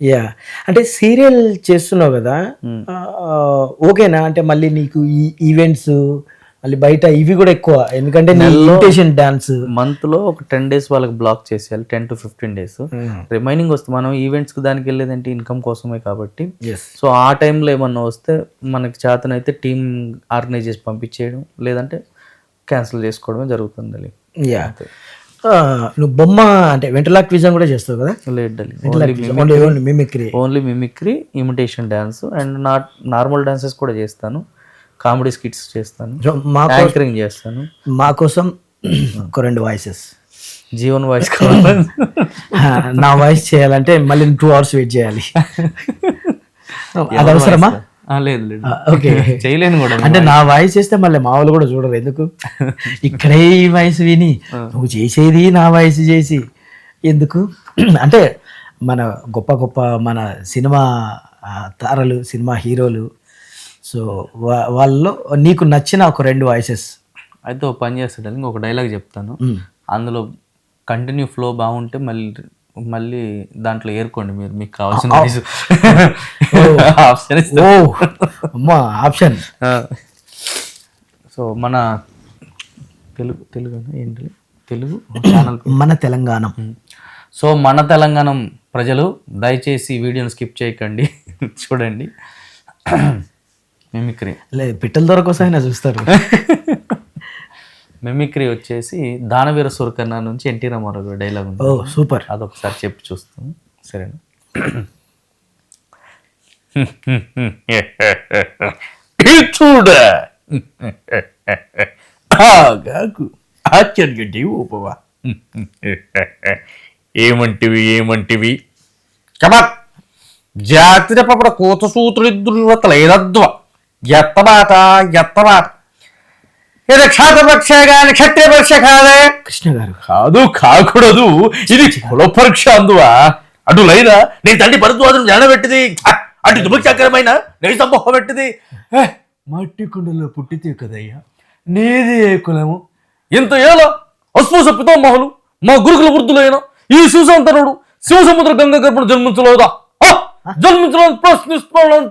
యా. అంటే సీరియల్ చేస్తున్నావు కదా, ఓకేనా? అంటే మళ్ళీ నీకు ఈ ఈవెంట్స్ మళ్ళీ బయట ఇవి కూడా ఎక్కువ, ఎందుకంటే ఇన్విటేషన్ డాన్స్ మంత్లో ఒక 10 days వాళ్ళకి బ్లాక్ చేసేయాలి, 10 to 15 days. రిమైనింగ్ వస్తే మనం ఈవెంట్స్కి దానికి వెళ్ళేదంటే ఇన్కమ్ కోసమే కాబట్టి. సో ఆ టైంలో ఏమన్నా వస్తే మనకి చేతనైతే టీమ్ ఆర్గనైజ్ చేసి పంపించేయడం, లేదంటే క్యాన్సిల్ చేసుకోవడమే జరుగుతుంది. యా. నువ్వు బొమ్మ అంటే వెంట్రలాక్విజం కూడా చేస్తావు కదా? Only mimicry, imitation dance and normal dances కూడా చేస్తాను. కామెడీ స్కిట్స్ చేస్తాను, యాంకరింగ్ చేస్తాను. మా కోసం ఒక 2 వాయిసెస్, జీవన్ వాయిస్ కావాలి. నా వాయిస్ చేయాలంటే మళ్ళీ 2 hours వెయిట్ చేయాలి. అది అవసరమా? లేదు లేదు. ఓకే. చేయలేను కూడా. అంటే నా వాయిస్ చేస్తే మళ్ళీ మా వాళ్ళు కూడా చూడరు. ఎందుకు ఇక్కడే ఈ వాయిస్ విని నువ్వు చేసేది నా వాయిస్ చేసి ఎందుకు? అంటే మన గొప్ప గొప్ప మన సినిమా తారలు, సినిమా హీరోలు, సో వాళ్ళలో నీకు నచ్చిన ఒక 2 వాయిసెస్. అయితే ఒక పని చేస్తాడు, ఒక డైలాగ్ చెప్తాను. అందులో కంటిన్యూ ఫ్లో బాగుంటే మళ్ళీ దాంట్లో ఏరుకోండి మీరు, మీకు కావాల్సిన ఆప్షన్ ఓ అమ్మా ఆప్షన్. సో మన తెలుగు ఏంటి తెలుగు ఛానల్ మన తెలంగాణ. సో మన తెలంగాణ ప్రజలు దయచేసి ఈ వీడియోని స్కిప్ చేయకండి, చూడండి. మిమిక్రీ లేదు పిట్టల దొర కోసం అయినా చూస్తారు. మిమిక్రీ వచ్చేసి దానవీర సూరకర్ణ నుంచి ఎన్టీ రామారావు డైలాగ్ ఉంది. ఓ సూపర్. అదొకసారి చెప్పి చూస్తాం, సరేనా? చూడ ఆశ్చర్యండి ఉపవా ఏమంటివి కమత్ జాతి పపడ కోత సూత్రులిద్దుల ఏదద్వ ఎత్తబాట ఇది క్షాత్రపక్ష కానీ క్షత్రియ పరీక్ష కాదే కృష్ణ గారు. కాకూడదు, ఇది కుల పరీక్ష అందువా. అటులైనా నీ తండ్రి భరద్వాజను జానబెట్టింది, అటు దుమచక్రమైన నీ సంభవ పెట్టింది. మట్టి కుండలో పుట్టితే కదయ్యా నీది ఏ కులము? ఇంత ఏలా అస్పృశ పితామహులు మా గురుకుల వృద్ధులైన ఈ సుశాంతనుడు శివసముద్ర గంగ గర్భను జన్మించలేదా? జన్మించలేదు ప్రశ్నిస్తున్నాడు.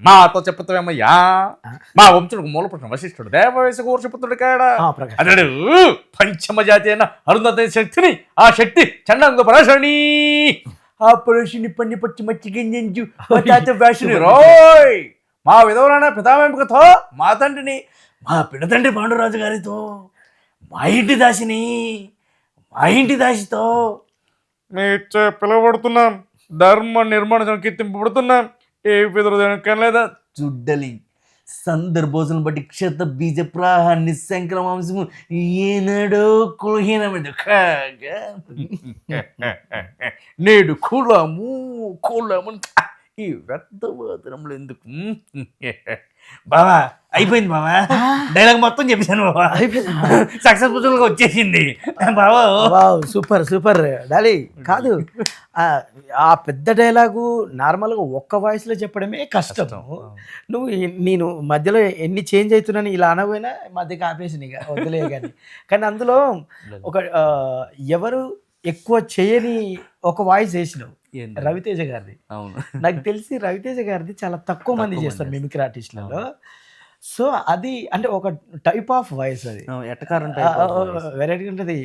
మాతో చెప్పుతామయ్యా, మా వంశుడికి మూలపురుషుడు వశిష్ఠుడు దేవవేశ కూర్చుపుత్రుడు కాడా. అతడు పంచమ జాతి అయిన అరుంధతి శక్తిని, ఆ శక్తి చండంగ పరాశరణి, ఆ పరుషుని పన్ని పచ్చి మచ్చిగింజు రోయ్. మా విధవులైన పితామెంపికతో మా తండ్రిని, మా పిడతండ్రి పాండురాజు గారితో, మా ఇంటి దాసితో మీ పిలువబడుతున్నాం. ధర్మ నిర్మాణం కీర్తింపబడుతున్నాం. ఏ పితరు కనలేదా చుడ్డలి సందర్భోజనం బట్టి క్షత బీజ ప్రాహ నిస్సంక్రమాంశము ఏనాడో కులహీనమైన నేడు కులము ఈ వ్యర్థవాదనములు ఎందుకు? బావా అయిపోయింది బావా, డైలాగ్ మొత్తం చెప్పాను బావా, సక్సెస్ఫుల్ గా వచ్చేసింది బావా. Super Dolly. కాదు ఆ పెద్ద డైలాగు నార్మల్గా ఒక్క వాయిస్లో చెప్పడమే కష్టం. నేను మధ్యలో ఎన్ని చేంజ్ అవుతున్నాను ఇలా అనబోయినా మధ్యకి ఆపేసి ఇక వదిలే కానీ అందులో ఒక ఎవరు ఎక్కువ చేయని ఒక వాయిస్ వేసినావు, రవితేజ గారిది. అవును, నాకు తెలిసి రవితేజ గారిది చాలా తక్కువ మంది చేస్తారు మిమిక్రీ ఆర్టిస్టులలో. సో అది అంటే ఒక టైప్ ఆఫ్ వాయిస్, అది వెరైటీ ఉంటుంది.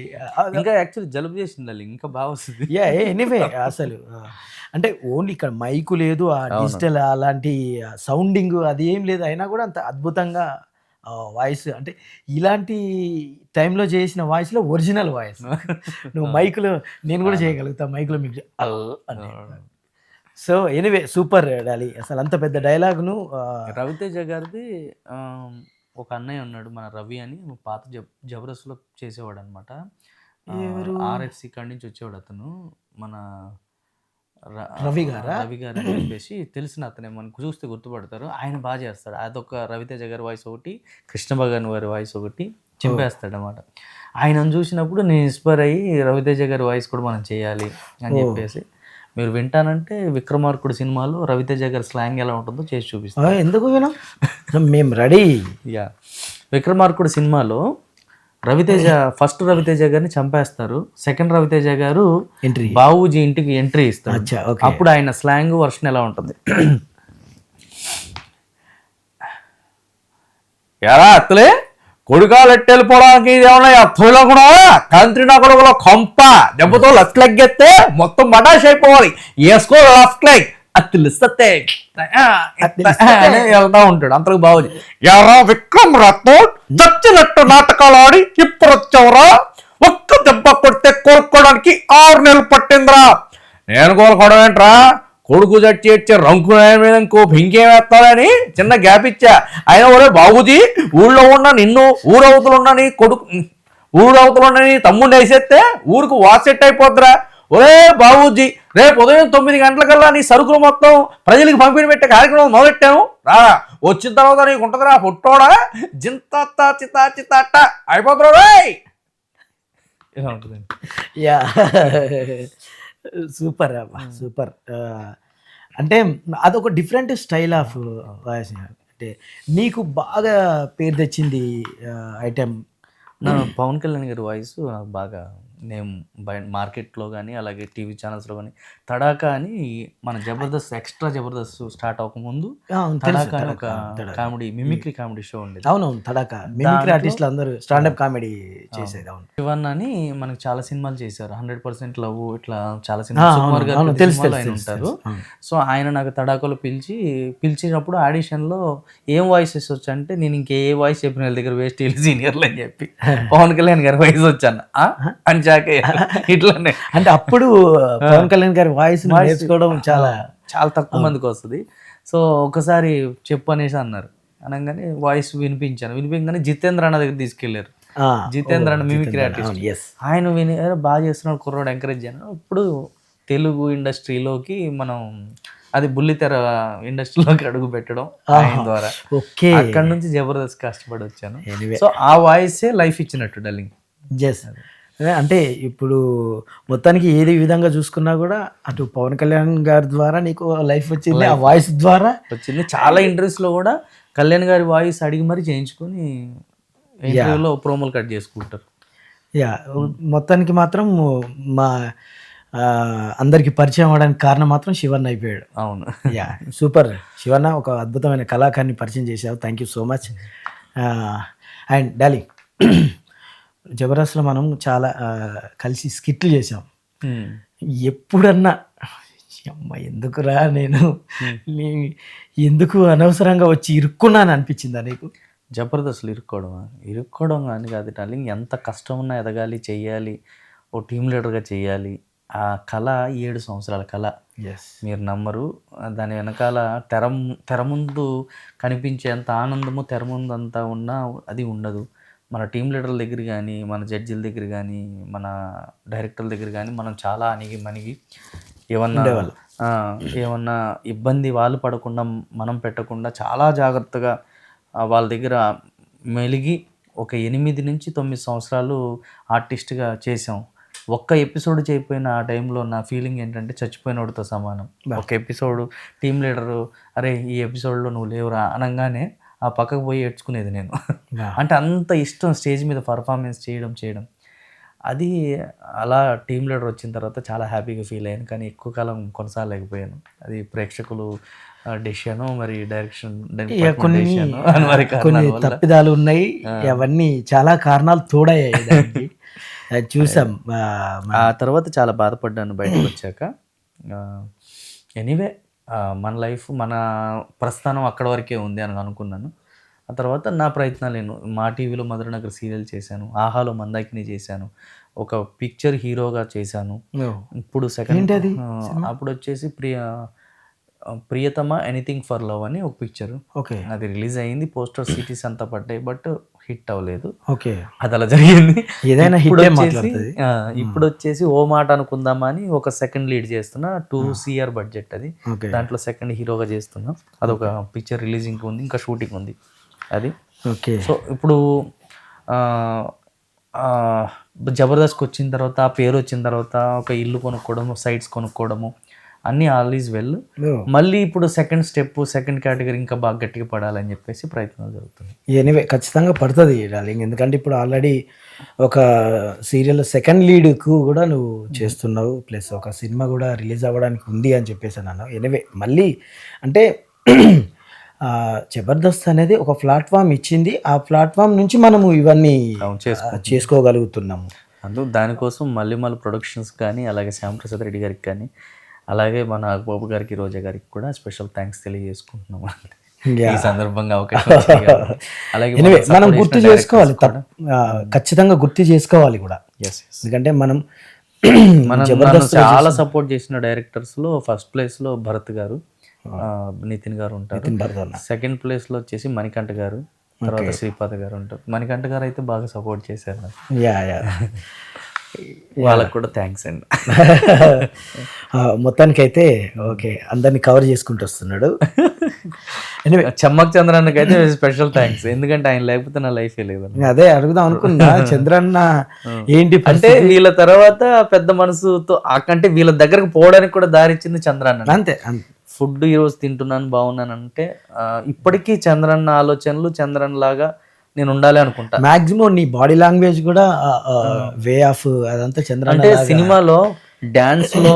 ఇంకా యాక్చువల్లీ జలుబు చేసింది, ఇంకా బాగా వస్తుంది. ఎనీవే అసలు అంటే ఓన్లీ ఇక్కడ మైకు లేదు, ఆ డిజిటల్ అలాంటి సౌండింగ్ అది ఏం లేదు, అయినా కూడా అంత అద్భుతంగా వాయిస్. అంటే ఇలాంటి టైంలో చేసిన వాయిస్లో ఒరిజినల్ వాయిస్. నువ్వు మైకులో నేను కూడా చేయగలుగుతా, మైకులో మీకు అని. So anyway super Dolly. అసలు అంత పెద్ద డైలాగ్ను రవితేజ గారిది ఒక అన్నయ్య ఉన్నాడు మన రవి అని, పాత జబర్దస్త్లో చేసేవాడు అనమాట. RFC కాడి నుంచి వచ్చేవాడు అతను, మన రవి గారు అని చెప్పేసి తెలిసిన అతనే, మనకు చూస్తే గుర్తుపడతారు. ఆయన బాగా చేస్తాడు. అదొక రవితేజ గారి వాయిస్ ఒకటి, కృష్ణ భగవాన్ గారి వాయిస్ ఒకటి చింపేస్తాడు అనమాట. ఆయనను చూసినప్పుడు నేను ఇన్స్పైర్ అయ్యి రవితేజ గారి వాయిస్ కూడా మనం చేయాలి అని చెప్పేసి, మీరు వింటానంటే విక్రమార్కుడు సినిమాలో రవితేజ గారి స్లాంగ్ ఎలా ఉంటుందో చేసి చూపిస్తాను. ఎందుకు వినం, మేము రెడీ. విక్రమార్కుడు సినిమాలో ఫస్ట్ రవితేజ గారిని చంపేస్తారు, సెకండ్ రవితేజ గారు బావూజీ ఇంటికి ఎంట్రీ ఇస్తారు. అప్పుడు ఆయన స్లాంగ్ వర్షన్ ఎలా ఉంటుంది? ఎలా అత్తలే కొడుకాలెట్టి వెళ్ళిపోవడానికి ఏమన్నా అత్తలో కూడా కంత్రి నా కొడుకులో కొంప దెబ్బతో లెఫ్ట్ లెగ్ ఎత్తే మొత్తం మటాష్ అయిపోవాలి, వేసుకో లెఫ్ట్ లెగ్ అత్తిలిస్తే వెళ్తా ఉంటాడు. అంతకు బావుజీ ఎరా విక్రమ్ రత్నం దచ్చినట్టు నాటకాలు ఆడి ఇప్పుడు వచ్చావురా, ఒక్క దెబ్బ కొడితే కోరుకోవడానికి 6 నెలలు పట్టిందిరా. నేను కోరుకోవడం ఏంట్రా, కొడుకు చచ్చి ఇచ్చే రంకు మీద ఇంకో ఇంకేం వేస్తాడని చిన్న గ్యాప్ ఇచ్చా. అయినా ఒరే బాబుజీ, ఊళ్ళో ఉన్న నిన్ను ఊరవతలున్న నీ కొడుకు, ఊరవతలున్న నీ తమ్ముడిని వేసేస్తే ఊరికి వాసెట్ అయిపోద్దిరా. ఒరే బాబుజీ, రేపు ఉదయం 9 గంటలకల్లా నీ సరుకులు మొత్తం ప్రజలకు పంపిణీ పెట్టే కార్యక్రమం మొదలెట్టాను రా. వచ్చిన తర్వాత నీకు ఉంటుందిరా పుట్టోడా, జింత చిత్త అయిపోతురా. ఇలా ఉంటుందండి. సూపర్ అమ్మా సూపర్. అంటే అదొక డిఫరెంట్ స్టైల్ ఆఫ్ వాయిస్. అంటే నీకు బాగా పేరు తెచ్చింది ఐటెం నా పవన్ కళ్యాణ్ గారి వాయిస్ నాకు బాగా నేను మార్కెట్లో కానీ అలాగే టీవీ ఛానల్స్లో కానీ తడాకా అని మన జబర్దస్త్ ఎక్స్ట్రా జబర్దస్త్ స్టార్ట్ అవ్వకముందు తడాకా అని ఒక కామెడీ మిమిక్రీ కామెడీ షో ఉండేది. అవునవును, తడాకా మిమిక్రీ ఆర్టిస్టులు అందరూ స్టాండప్ కామెడీ చేసేది. అవును, శివన్ అని మనకు చాలా సినిమాలు చేశారు, 100% లవ్ ఇట్లా చాలా సినిమాలు సుకుమార్ గారు ఆయన ఉంటారు. సో ఆయన నాకు తడాకాలో పిలిచినప్పుడు ఆడిషన్లో ఏం వాయిసెస్ వచ్చా అంటే నేను ఇంకే వాయిస్ చెప్పిన వాళ్ళ దగ్గర వేస్ట్ సీనియర్లు అని చెప్పి పవన్ కళ్యాణ్ గారి వాయిస్ వచ్చాను అని చాకే ఇట్లానే. అంటే అప్పుడు పవన్ కళ్యాణ్ గారి వాయిస్ నేర్చుకోవడం చాలా తక్కువ మందికి వస్తుంది. సో ఒకసారి చెప్పు అనేసి అన్నారు, అనగానే వాయిస్ వినిపించగానే జితేంద్ర అన్న దగ్గర తీసుకెళ్లారు. జితేంద్ర అన్న మిమిక్రీ ఆర్టిస్ట్, ఆయన విని బాగా చేస్తున్నాడు కుర్రోడు, ఎంకరేజ్ చేయను. ఇప్పుడు తెలుగు ఇండస్ట్రీలోకి మనం అది బుల్లితెర ఇండస్ట్రీలోకి అడుగు పెట్టడం ఆయన ద్వారా. అక్కడ నుంచి జబర్దస్త్ కష్టపడి వచ్చాను. సో ఆ వాయిసే లైఫ్ ఇచ్చినట్టు డార్లింగ్. అంటే ఇప్పుడు మొత్తానికి ఏది విధంగా చూసుకున్నా కూడా అటు పవన్ కళ్యాణ్ గారి ద్వారా నీకు లైఫ్ వచ్చింది, ఆ వాయిస్ ద్వారా వచ్చింది. చాలా ఇంటర్వ్యూస్లో కూడా కళ్యాణ్ గారి వాయిస్ అడిగి మరీ చేయించుకొని ఇంటర్వ్యూలో ప్రోమోలు కట్ చేసుకుంటారు. మొత్తానికి మాత్రం మా అందరికి పరిచయం అవడానికి కారణం మాత్రం శివన్న అయిపోయాడు. అవును, సూపర్ శివన్న, ఒక అద్భుతమైన కళాకారిని పరిచయం చేశావు. Thank you so much. And darling, జబర్దస్త్లో మనం చాలా కలిసి స్కిట్లు చేసాం. ఎప్పుడన్నా అమ్మ ఎందుకురా నేను ఎందుకు అనవసరంగా వచ్చి ఇరుక్కున్నాను అనిపించిందా నీకు? జబర్దస్త్లో ఇరుక్కోవడం కానీ కాదు డార్లింగ్, ఎంత కష్టం ఉన్నా ఎదగాలి, చెయ్యాలి, ఓ టీమ్ లీడర్గా చెయ్యాలి. ఆ కళ 7 సంవత్సరాల కళ, మీరు నమ్మరు. దాని వెనకాల తెర ముందు కనిపించేంత ఆనందము తెర ముందు అంతా ఉన్నా అది ఉండదు. మన టీం లీడర్ల దగ్గర కానీ, మన జడ్జిల దగ్గర కానీ, మన డైరెక్టర్ల దగ్గర కానీ మనం చాలా అణిగి ఏమన్నా ఇబ్బంది వాళ్ళు పడకుండా మనం పెట్టకుండా చాలా జాగ్రత్తగా వాళ్ళ దగ్గర మెలిగి ఒక 8 నుంచి 9 సంవత్సరాలు ఆర్టిస్ట్గా చేసాం. ఒక్క ఎపిసోడ్ చేయకపోయిన ఆ టైంలో నా ఫీలింగ్ ఏంటంటే చచ్చిపోయినోడితో సమానం. ఒక ఎపిసోడ్ టీం లీడరు అరే ఈ ఎపిసోడ్లో నువ్వు లేవురా అనగానే ఆ పక్కకు పోయి ఏడ్చుకునేది నేను. అంటే అంత ఇష్టం స్టేజ్ మీద పర్ఫార్మెన్స్ చేయడం. అది అలా టీం లీడర్ వచ్చిన తర్వాత చాలా హ్యాపీగా ఫీల్ అయ్యాను, కానీ ఎక్కువ కాలం కొనసాగలేకపోయాను. అది ప్రేక్షకులు డెసిషను, మరి డైరెక్షన్ కొన్ని తప్పిదాలు ఉన్నాయి, అవన్నీ చాలా కారణాలు తోడయ్యాయి దానికి. చూసాం. ఆ తర్వాత చాలా బాధపడ్డాను బయటకు వచ్చాక. ఎనీవే మన లైఫ్ మన ప్రస్థానం అక్కడ వరకే ఉంది అని అనుకున్నాను. ఆ తర్వాత నా ప్రయత్నాలు నేను మా టీవీలో మధురనగర్ సీరియల్ చేశాను, ఆహాలో మందాకిని చేశాను, ఒక పిక్చర్ హీరోగా చేశాను. ఇప్పుడు సెకండ్ అప్పుడు వచ్చేసి ప్రియతమ ఎనీథింగ్ ఫర్ లవ్ అని ఒక పిక్చర్, అది రిలీజ్ అయ్యింది. పోస్టర్ సిటీస్ అంతా పడ్డాయి, బట్ హిట్ అవ్వలేదు. అది అలా జరిగింది. ఇప్పుడు వచ్చేసి ఓ మాట అనుకుందామా అని ఒక సెకండ్ లీడ్ చేస్తున్నా, 2 CR బడ్జెట్ అది. దాంట్లో సెకండ్ హీరోగా చేస్తున్నా. అదొక పిక్చర్ రిలీజింగ్ ఉంది, ఇంకా షూటింగ్ ఉంది అది. సో ఇప్పుడు జబర్దస్త్కి వచ్చిన తర్వాత, ఆ పేరు వచ్చిన తర్వాత ఒక ఇల్లు కొనుక్కోవడము, సైట్స్ కొనుక్కోవడము అన్నీ ఆల్ ఈజ్ వెల్. మళ్ళీ ఇప్పుడు సెకండ్ కేటగిరీ ఇంకా బాగా గట్టిగా పడాలని చెప్పేసి ప్రయత్నాలు జరుగుతుంది. ఎనీవే ఖచ్చితంగా పడుతుంది డార్లింగ్, ఎందుకంటే ఇప్పుడు ఆల్రెడీ ఒక సీరియల్ సెకండ్ లీడ్కు కూడా నువ్వు చేస్తున్నావు, ప్లస్ ఒక సినిమా కూడా రిలీజ్ అవ్వడానికి ఉంది అని చెప్పేసి అన్నాను. ఎనీవే మళ్ళీ అంటే జబర్దస్త్ అనేది ఒక ప్లాట్ఫామ్ ఇచ్చింది, ఆ ప్లాట్ఫామ్ నుంచి మనము ఇవన్నీ చేసుకోగలుగుతున్నాము. దానికోసం మళ్ళీ ప్రొడక్షన్స్ కానీ, అలాగే శ్యాంప్రసాద్ రెడ్డి గారికి కానీ, అలాగే మన బాబు గారికి, రోజా గారికి కూడా స్పెషల్ థ్యాంక్స్ తెలియజేసుకుంటున్నాము ఈ సందర్భంగా. అలాగే మనం గుర్తు చేసుకోవాలి, ఖచ్చితంగా గుర్తు చేసుకోవాలి కూడా. ఎందుకంటే మనం చాలా సపోర్ట్ చేసిన డైరెక్టర్స్లో ఫస్ట్ ప్లేస్లో భరత్ గారు, నితిన్ గారు ఉంటారు. సెకండ్ ప్లేస్లో వచ్చేసి మణికంఠ గారు, తర్వాత శ్రీపాద గారు ఉంటారు. మణికంఠ గారు అయితే బాగా సపోర్ట్ చేశారు నాకు. వాళ్ళకు కూడా థ్యాంక్స్ అండి. మొత్తానికైతే ఓకే, అందరినీ కవర్ చేసుకుంటూ వస్తున్నాడు. చమ్మక్ చంద్రన్నకి అయితే స్పెషల్ థ్యాంక్స్, ఎందుకంటే ఆయన లేకపోతే నా లైఫ్ లేదు. అదే అడుగుదాం అనుకున్నా, చంద్రన్న ఏంటి అంటే వీళ్ళ తర్వాత పెద్ద మనసుతో అంటే వీళ్ళ దగ్గరకు పోవడానికి కూడా దారి ఇచ్చింది చంద్రన్న. అంతే. ఫుడ్ ఈరోజు తింటున్నాను బాగున్నాను అంటే ఇప్పటికీ చంద్రన్న ఆలోచనలు, చంద్రన్న లాగా నేను ఉండాలి అనుకుంటా. మాక్సిమం నీ బాడీ లాంగ్వేజ్ కూడా వే ఆఫ్ అదంతా చంద్ర అంటే సినిమాలో డాన్స్లో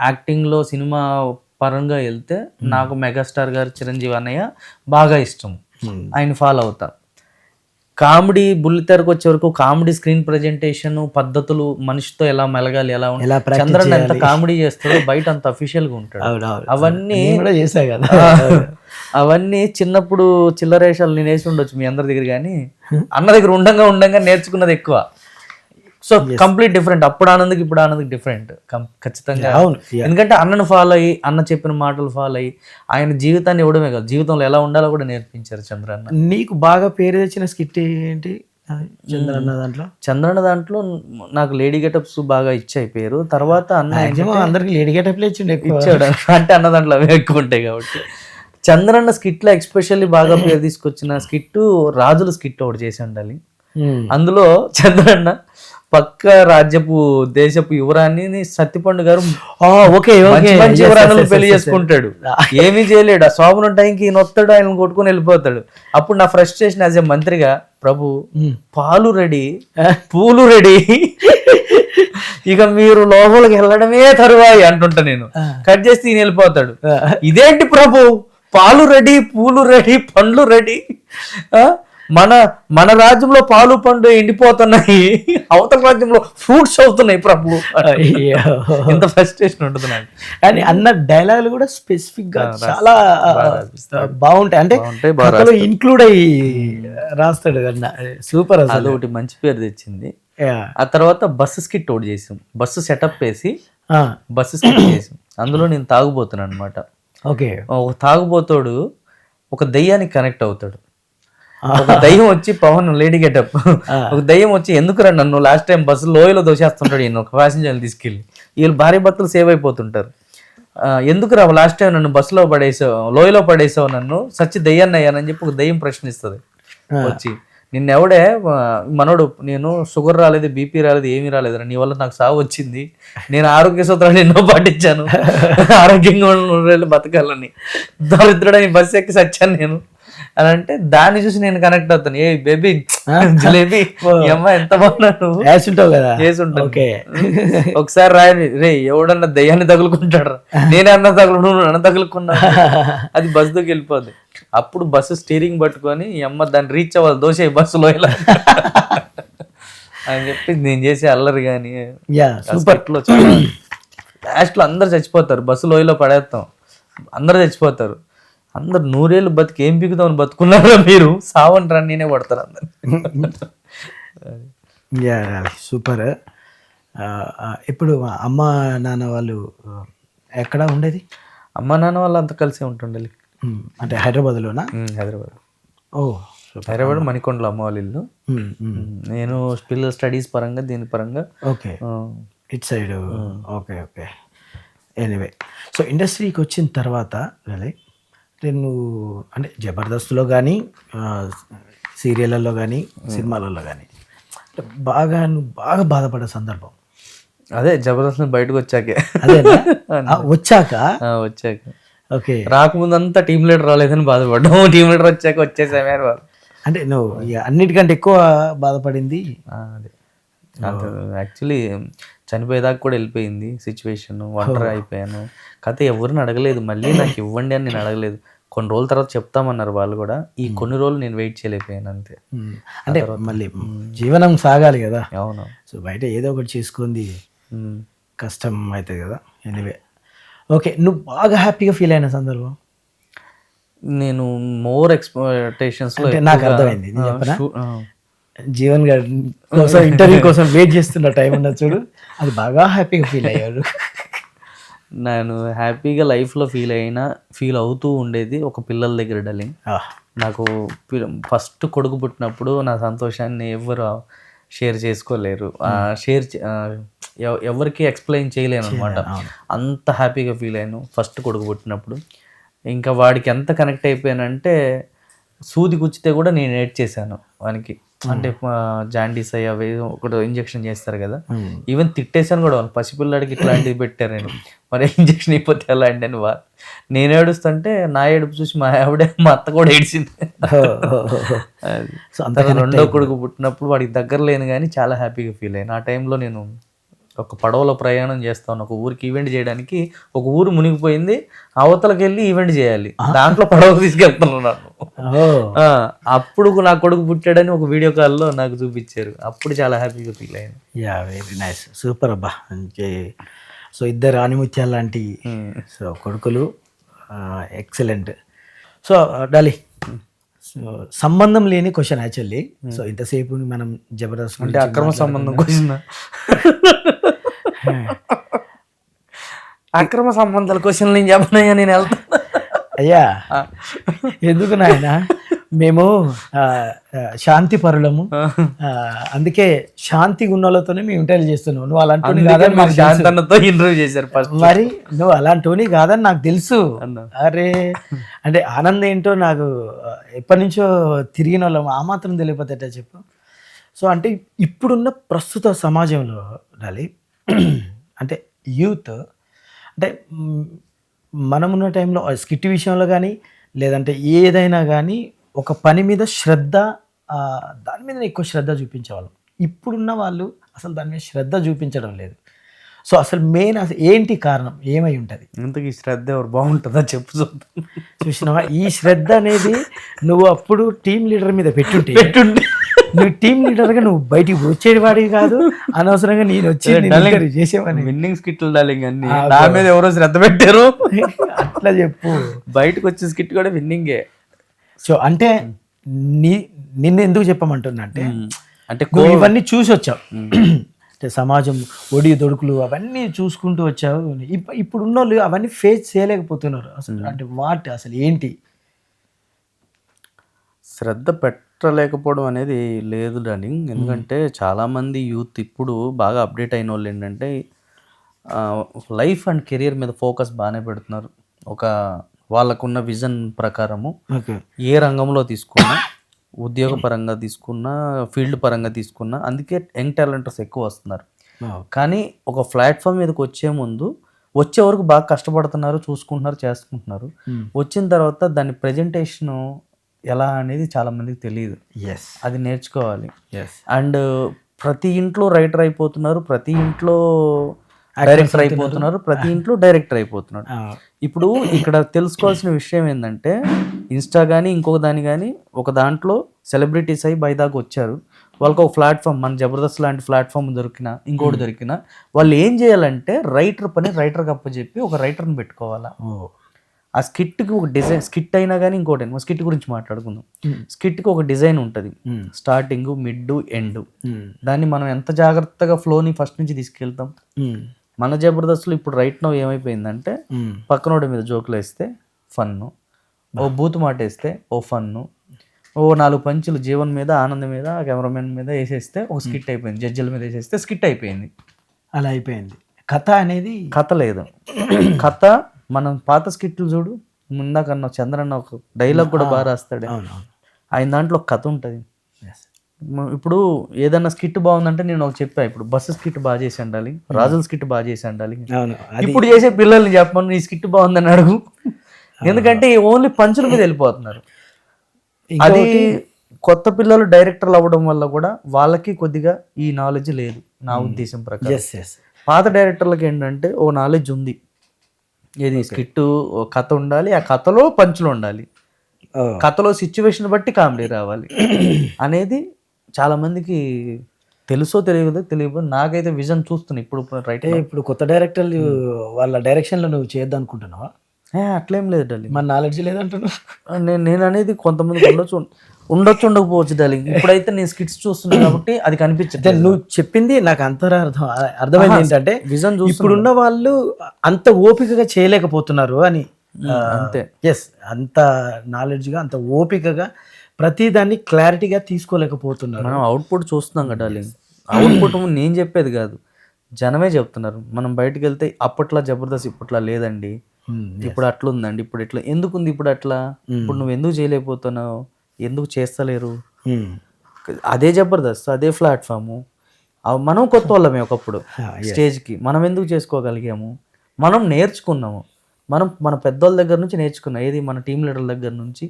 యాక్టింగ్లో సినిమా పరంగా వెళ్తే నాకు మెగాస్టార్ గారు చిరంజీవి అన్నయ్య బాగా ఇష్టం, ఆయన ఫాలో అవుతా. కామెడీ బుల్లితెరకు వచ్చే వరకు కామెడీ స్క్రీన్ ప్రజెంటేషన్ పద్ధతులు, మనిషితో ఎలా మెలగాలి, ఎలా ఉండాలి, చంద్రన్ ఎంత కామెడీ చేస్తాడో బయట అంత అఫీషియల్ గా ఉంటాడు. అవన్నీ కూడా చేశా కదా. అవన్నీ చిన్నప్పుడు చిల్లరేషాలు నేను వేసి ఉండొచ్చు మీ అందరి దగ్గర, కానీ అన్న దగ్గర ఉండంగా నేర్చుకున్నది ఎక్కువ. So complete different. అప్పుడు ఆనందకి ఇప్పుడు ఆనందకి డిఫరెంట్ ఖచ్చితంగా. ఎందుకంటే అన్నను ఫాలో అయ్యి, అన్న చెప్పిన మాటలు ఫాలో అయ్యి ఆయన జీవితాన్ని ఇవ్వడమే కాదు, జీవితంలో ఎలా ఉండాలో కూడా నేర్పించారు చంద్రన్న. నీకు బాగా పేరు తెచ్చిన స్కిట్ ఏంటి చంద్రన్న దాంట్లో? చంద్రన్న దాంట్లో నాకు లేడీ గెటప్స్ బాగా ఇచ్చాయి పేరు. తర్వాత అన్న అందరికి లేడీ గెటప్లు ఇచ్చాడు, అంటే అన్న దాంట్లో అవే ఎక్కువ ఉంటాయి కాబట్టి. చంద్రన్న స్కిట్ లో ఎక్స్పెషల్లీ బాగా పేరు తీసుకొచ్చిన స్కిట్ రాజుల స్కిట్ ఒకటి చేసి ఉండాలి. అందులో చంద్రన్న పక్క రాజ్యపు దేశపు యువరాన్ని సత్తిపండు గారు మంచి యువరాణులు పెళ్లి చేసుకుంటాడు. ఏమీ చేయలేడు, ఆ శోభన టైంకి ఈయన వస్తాడు, ఆయన కొట్టుకుని వెళ్ళిపోతాడు. అప్పుడు నా ఫ్రస్ట్రేషన్ యాజ్ ఎ మంత్రిగా, ప్రభు పాలు రెడీ, పూలు రెడీ, ఇక మీరు లోపలికి వెళ్ళడమే తరువాయి అంటుంటా నేను. కట్ చేసి ఈయన వెళ్ళిపోతాడు. ఇదేంటి ప్రభు, పాలు రెడీ, పూలు రెడీ, పండ్లు రెడీ, మన రాజ్యంలో పాలు పండు ఎండిపోతున్నాయి, అవతల రాజ్యంలో ఫ్రూట్స్ అవుతున్నాయి ప్రభు. ఎంత ఫ్రస్ట్రేషన్ ఉంటుంది నాకు. కానీ అన్న డైలాగులు కూడా స్పెసిఫిక్ గా చాలా బాగుంటాయి, అంటే ఇంక్లూడ్ అయ్యి రాస్తాడు అన్న. సూపర్. అదొకటి మంచి పేరు తెచ్చింది. ఆ తర్వాత బస్సు స్కిట్ ఒకటి చేసాం, బస్సు సెటప్ వేసి బస్సు స్కిట్ చేసాం. అందులో నేను తాగుబోతున్నాను అనమాట. ఓకే. ఒక తాగుబోతాడు ఒక దయ్యానికి కనెక్ట్ అవుతాడు. ఒక దయ్యం వచ్చి పవన్ లేడీ గెటప్, ఒక దయ్యం వచ్చి ఎందుకురా నన్ను లాస్ట్ టైం బస్సు లోయలో దోసేస్తుంటాడు ఈయన, ఒక ప్యాసింజర్ని తీసుకెళ్ళి, వీళ్ళు భార్య భర్తలు సేవ్ అయిపోతుంటారు. ఎందుకురా లాస్ట్ టైం నన్ను బస్సులో పడేసావు, లోయలో పడేసావు, నన్ను సచ్చి దయ్యాన్ని అయ్యానని చెప్పి ఒక దయ్యం ప్రశ్నిస్తుంది వచ్చి. నిన్నెవడే మనోడు, నేను షుగర్ రాలేదు, బీపీ రాలేదు, ఏమీ రాలేదు, నీ వల్ల నాకు సాగు వచ్చింది, నేను ఆరోగ్య సూత్రాలు ఎన్నో పాటించాను, ఆరోగ్యంగా బతకాలని, దరిద్రుడని బస్సు ఎక్కి సచ్చాను నేను అని అంటే, దాన్ని చూసి నేను కనెక్ట్ అవుతాను. ఏ బేబీ జిలేబీ అమ్మ ఎంత బాగున్నాను వేసుంటావు కదా, వేసుంటాను. ఒకసారి రాయని రే ఎవడన్నా దయ్యాన్ని తగులుకుంటాడు, నేనే అన్న తగులు, నువ్వు నన్ను తగులుకున్నా, అది బస్సు దూకి వెళ్ళిపోద్ది. అప్పుడు బస్సు స్టీరింగ్ పట్టుకొని అమ్మ దాన్ని రీచ్ అవ్వాలి, దోశ బస్సులో ఇలా అని చెప్పి నేను చేసే అల్లరి కానీ సూపర్లో చాలా. లాస్ట్లో అందరు చచ్చిపోతారు, బస్సు లోయలో పడేస్తాం, అందరు చచ్చిపోతారు. అందరు 100 ఏళ్ళు బతికి ఏం పీకుతామని బతుకున్నారా మీరు, సావంటారా నేనే పడతారు అందరు. సూపర్. ఇప్పుడు అమ్మ నాన్న వాళ్ళు ఎక్కడ ఉండేది? అమ్మ నాన్న వాళ్ళు అంతా కలిసే ఉంటుండాలి. అంటే హైదరాబాద్లోనా? హైదరాబాద్. ఓ హైదరాబాద్ మణికొండలో అమ్మ వాళ్ళ ఇల్లు. నేను పిల్లల స్టడీస్ పరంగా దీని పరంగా okay it side. Okay okay. Anyway, so ఇండస్ట్రీకి వచ్చిన తర్వాత నువ్వు అంటే జబర్దస్త్లో కానీ సీరియళ్ళల్లో కానీ సినిమాలలో కానీ నువ్వు బాగా బాధపడే సందర్భం? అదే జబర్దస్త్ బయటకు వచ్చాకే. అదేనా? వచ్చాక ఓకే. రాకముందు అంతా టీమ్ లీడర్ రాలేదని బాధపడ్డాము, టీమ్ లీడర్ వచ్చాక వచ్చేసామే. అంటే నువ్వు అన్నిటికంటే ఎక్కువ బాధపడింది అదే. యాక్చువల్లీ చనిపోయేదాకా కూడా వెళ్ళిపోయింది సిచ్యువేషన్, ఒంటరి అయిపోయాను. కథ ఎవరిని అడగలేదు, మళ్ళీ నాకు ఇవ్వండి అని నేను అడగలేదు. కొన్ని రోజుల తర్వాత చెప్తామన్నారు వాళ్ళు కూడా, ఈ కొన్ని రోజులు నేను వెయిట్ చేయలేకపోయాను అంతే. అంటే మళ్ళీ జీవనం సాగాలి కదా. అవును. సో బయట ఏదో ఒకటి చేసుకుంది కష్టం అవుతుంది కదా. Anyway, okay. నువ్వు బాగా హ్యాపీగా ఫీల్ అయిన సందర్భం? నేను మోర్ ఎక్స్పెక్టేషన్స్ లో, నాకు అర్థమైంది, జీవన్ గారి కోసం ఇంటర్వ్యూ కోసం వెయిట్ చేస్తున్న టైం ఉన్నది చూడు, అది బాగా హ్యాపీగా ఫీల్ అయ్యాడు. నేను హ్యాపీగా లైఫ్లో ఫీల్ అవుతూ ఉండేది ఒక పిల్లల దగ్గర డార్లింగ్. నాకు ఫస్ట్ కొడుకు పుట్టినప్పుడు నా సంతోషాన్ని ఎవరు షేర్ చేసుకోలేరు, ఎవరికి ఎక్స్ప్లెయిన్ చేయలేను అనమాట. అంత హ్యాపీగా ఫీల్ అయ్యాను ఫస్ట్ కొడుకు పుట్టినప్పుడు. ఇంకా వాడికి ఎంత కనెక్ట్ అయిపోయానంటే, సూది గుచ్చితే కూడా నేను ఏడ్ చేశాను వానికి. అంటే జాండీస్ అయ్యి అవి ఒకటి ఇంజెక్షన్ చేస్తారు కదా, ఈవెన్ తిట్టేసాను కూడా వాళ్ళు, పసిపిల్లాడికి ఇట్లాంటివి పెట్టారని, మరి ఇంజెక్షన్ అయిపోతే ఎలా అండి అని నేను ఏడుస్తుంటే నా ఏడుపు చూసి మా ఆవిడ మా అత్త కూడా ఏడిచింది. సో తర్వాత రెండో కొడుకు పుట్టినప్పుడు వాడికి దగ్గర లేను కానీ చాలా హ్యాపీగా ఫీల్ అయ్యాను. ఆ టైంలో నేను ఒక పడవలో ప్రయాణం చేస్తాను, ఒక ఊరికి ఈవెంట్ చేయడానికి. ఒక ఊరు మునిగిపోయింది, అవతలకి వెళ్ళి ఈవెంట్ చేయాలి, దాంట్లో పడవ తీసుకెళ్తున్నాను. అప్పుడు నా కొడుకు పుట్టాడని ఒక వీడియో కాల్లో నాకు చూపించారు, అప్పుడు చాలా హ్యాపీగా ఫీల్ అయ్యాను. యా, వెరీ నైస్, సూపర్ అబ్బా. సో ఇద్దరు ఆనిముత్యాలు లాంటి సో కొడుకులు, ఎక్సలెంట్. సో డాలి, సో సంబంధం లేని క్వశ్చన్ యాక్చువల్లీ. సో ఇంతసేపు మనం జబర్దస్త్ అంటే అక్రమ సంబంధం క్వశ్చన్, అక్రమ సంబంధాల క్వశ్చన్ నేను చెప్పనయ్యా, నేను వెళ్తాను. అయ్యా ఎందుకు నాయన, మేము శాంతి పరులము, అందుకే శాంతి గుణాలతోనే మేము ఇంటర్వ్యూ చేస్తున్నావు. నువ్వు అలాంటి కాదని మాకు శాంతన్నతో ఇంటర్వ్యూ చేశారు ఫస్ట్. మరి నువ్వు అలాంటి కాదని నాకు తెలుసు. అరే అంటే ఆనందం ఏంటో నాకు ఎప్పటి నుంచో తిరిగిన వాళ్ళం, ఆ మాత్రం తెలియకపోతే ఎట్లా చెప్పు. సో అంటే ఇప్పుడున్న ప్రస్తుత సమాజంలో డాలి, అంటే యూత్, అంటే మనమున్న టైంలో స్కిట్ విషయంలో కానీ లేదంటే ఏదైనా కానీ ఒక పని మీద శ్రద్ధ, దాని మీద ఎక్కువ శ్రద్ధ చూపించేవాళ్ళం. ఇప్పుడున్న వాళ్ళు అసలు దాని మీద శ్రద్ధ చూపించడం లేదు. సో అసలు మెయిన్ అసలు ఏంటి కారణం, ఏమై ఉంటుంది? ఇంతకీ శ్రద్ధ ఎవరు బాగుంటుందా చెప్పు చూద్దాం. చూసినావా, ఈ శ్రద్ధ అనేది నువ్వు అప్పుడు టీం లీడర్ మీద పెట్టుంటే నువ్వు టీం లీడర్గా నువ్వు బయటికి వచ్చేవాడివి కాదు, అనవసరంగా నేను వచ్చి చేసేవాడిని. విన్నింగ్ స్కిట్లు డార్లింగ్ అన్ని నా మీద ఎవరో శ్రద్ధ పెట్టారు. అట్లా చెప్పు. బయటకు వచ్చే స్కిట్ కూడా విన్నింగే. సో అంటే నిన్ను ఎందుకు చెప్పమంటున్నా అంటే, అంటే నువ్వు ఇవన్నీ చూసి వచ్చావు, అంటే సమాజం ఒడి దొడుకులు అవన్నీ చూసుకుంటూ వచ్చావు. ఇప్పుడున్న వాళ్ళు అవన్నీ ఫేస్ చేయలేకపోతున్నారు. అసలు అంటే అసలు ఏంటి శ్రద్ధ పెట్టలేకపోవడం అనేది లేదు డార్లింగ్. ఎందుకంటే చాలామంది యూత్ ఇప్పుడు బాగా అప్డేట్ అయిన వాళ్ళు ఏంటంటే లైఫ్ అండ్ కెరియర్ మీద ఫోకస్ బాగానే పెడుతున్నారు. ఒక వాళ్ళకున్న విజన్ ప్రకారము ఏ రంగంలో తీసుకున్నా, ఉద్యోగ పరంగా తీసుకున్నా, ఫీల్డ్ పరంగా తీసుకున్నా, అందుకే యంగ్ టాలెంటర్స్ ఎక్కువ వస్తున్నారు. కానీ ఒక ప్లాట్ఫామ్ మీదకి వచ్చే ముందు వచ్చే వరకు బాగా కష్టపడుతున్నారు, చూసుకుంటున్నారు, చేసుకుంటున్నారు. వచ్చిన తర్వాత దాని ప్రజెంటేషను ఎలా అనేది చాలా మందికి తెలియదు. అది నేర్చుకోవాలి. అండ్ ప్రతి ఇంట్లో రైటర్ అయిపోతున్నారు, ప్రతి ఇంట్లో డైరెక్టర్ అయిపోతున్నారు, ప్రతి ఇంట్లో డైరెక్టర్ అయిపోతున్నాడు. ఇప్పుడు ఇక్కడ తెలుసుకోవాల్సిన విషయం ఏంటంటే, ఇన్స్టా కానీ ఇంకొక దాని కానీ ఒక దాంట్లో సెలబ్రిటీస్ అయి బయదాకా వచ్చారు. వాళ్ళకి ఒక ప్లాట్ఫామ్, మన జబర్దస్త్ లాంటి ప్లాట్ఫామ్ దొరికినా ఇంకోటి దొరికినా వాళ్ళు ఏం చేయాలంటే రైటర్ పని రైటర్కి అప్పచెప్పి ఒక రైటర్ని పెట్టుకోవాలా. ఆ స్కిట్కి ఒక డిజైన్, స్కిట్ అయినా కానీ ఇంకోటి అయినా, స్కిట్ గురించి మాట్లాడుకుందాం. స్కిట్కి ఒక డిజైన్ ఉంటుంది, స్టార్టింగ్, మిడ్, ఎండ్. దాన్ని మనం ఎంత జాగ్రత్తగా ఫ్లోని ఫస్ట్ నుంచి తీసుకెళ్తాం. మన జబర్దస్త్లో ఇప్పుడు రైట్ నౌ ఏమైపోయిందంటే, పక్కనోడి మీద జోకులు వేస్తే ఫన్ను, ఓ బూత్ మాట వేస్తే ఓ ఫన్ను, ఓ 4 పంచులు జీవన్ మీద, ఆనంద్ మీద, కెమెరామెన్ మీద వేసేస్తే ఒక స్కిట్ అయిపోయింది, జడ్జిల మీద వేసేస్తే స్కిట్ అయిపోయింది. అలా అయిపోయింది. కథ అనేది కథ లేదు. కథ మనం పాత స్కిట్లు చూడు, ముందాకన్నా చంద్రన్న ఒక డైలాగ్ కూడా బాగా రాస్తాడు, ఆయన దాంట్లో కథ ఉంటుంది. ఇప్పుడు ఏదన్నా స్కిట్ బాగుందంటే నేను ఒక చెప్పా, ఇప్పుడు బస్సు స్కిట్ బాగా చేసి ఉండాలి, రాజుల స్కిట్ బాగా చేసి ఉండాలి. ఇప్పుడు చేసే పిల్లల్ని చెప్పమని ఈ స్కిట్ బాగుందని అడుగు, ఎందుకంటే ఓన్లీ పంచుల మీద వెళ్ళిపోతున్నారు. అది కొత్త పిల్లలు డైరెక్టర్లు అవ్వడం వల్ల కూడా వాళ్ళకి కొద్దిగా ఈ నాలెడ్జ్ లేదు నా ఉద్దేశం ప్రకారం. పాత డైరెక్టర్లకి ఏంటంటే ఓ నాలెడ్జ్ ఉంది, ఏది స్కిట్ కథ ఉండాలి, ఆ కథలో పంచులు ఉండాలి, కథలో సిచ్యువేషన్ బట్టి కామెడీ రావాలి అనేది చాలా మందికి తెలుసో తెలియదు. నాకైతే విజన్ చూస్తున్నా ఇప్పుడు రైట్. ఇప్పుడు కొత్త డైరెక్టర్లు వాళ్ళ డైరెక్షన్లో నువ్వు చేద్దాం అనుకుంటున్నావా? అట్లేం లేదు డార్లింగ్, మన నాలెడ్జ్ లేదంటున్నా. నేను అనేది కొంతమంది ఉండొచ్చు ఉండకపోవచ్చు డార్లింగ్. ఇప్పుడైతే నేను స్కిట్స్ చూస్తున్నాను కాబట్టి అది కనిపించదు. నువ్వు చెప్పింది నాకు అర్థమైంది ఏంటంటే, విజన్ ఇప్పుడున్న వాళ్ళు అంత ఓపికగా చేయలేకపోతున్నారు అని. అంతే. ఎస్, అంత నాలెడ్జ్గా, అంత ఓపికగా ప్రతిదాన్ని క్లారిటీగా తీసుకోలేకపోతున్నారు. మనం అవుట్పుట్ చూస్తున్నాం కదా డార్లింగ్, అవుట్పుట్ నేను చెప్పేది కాదు, జనమే చెప్తున్నారు. మనం బయటకు వెళ్తే అప్పట్లో జబర్దస్త్ ఇప్పట్లో లేదండి, ఇప్పుడు అట్లా ఉందండి, ఇప్పుడు ఎట్లా ఎందుకుంది, ఇప్పుడు అట్లా, ఇప్పుడు నువ్వు ఎందుకు చేయలేకపోతున్నావు, ఎందుకు చేస్తలేరు, అదే జబర్దస్త్, అదే ప్లాట్ఫాము. మనం కొత్త వాళ్ళమే ఒకప్పుడు స్టేజ్కి. మనం ఎందుకు చేసుకోగలిగాము? మనం నేర్చుకున్నాము. మన పెద్దోళ్ళ దగ్గర నుంచి నేర్చుకున్నాం. ఏది మన టీం లీడర్ల దగ్గర నుంచి,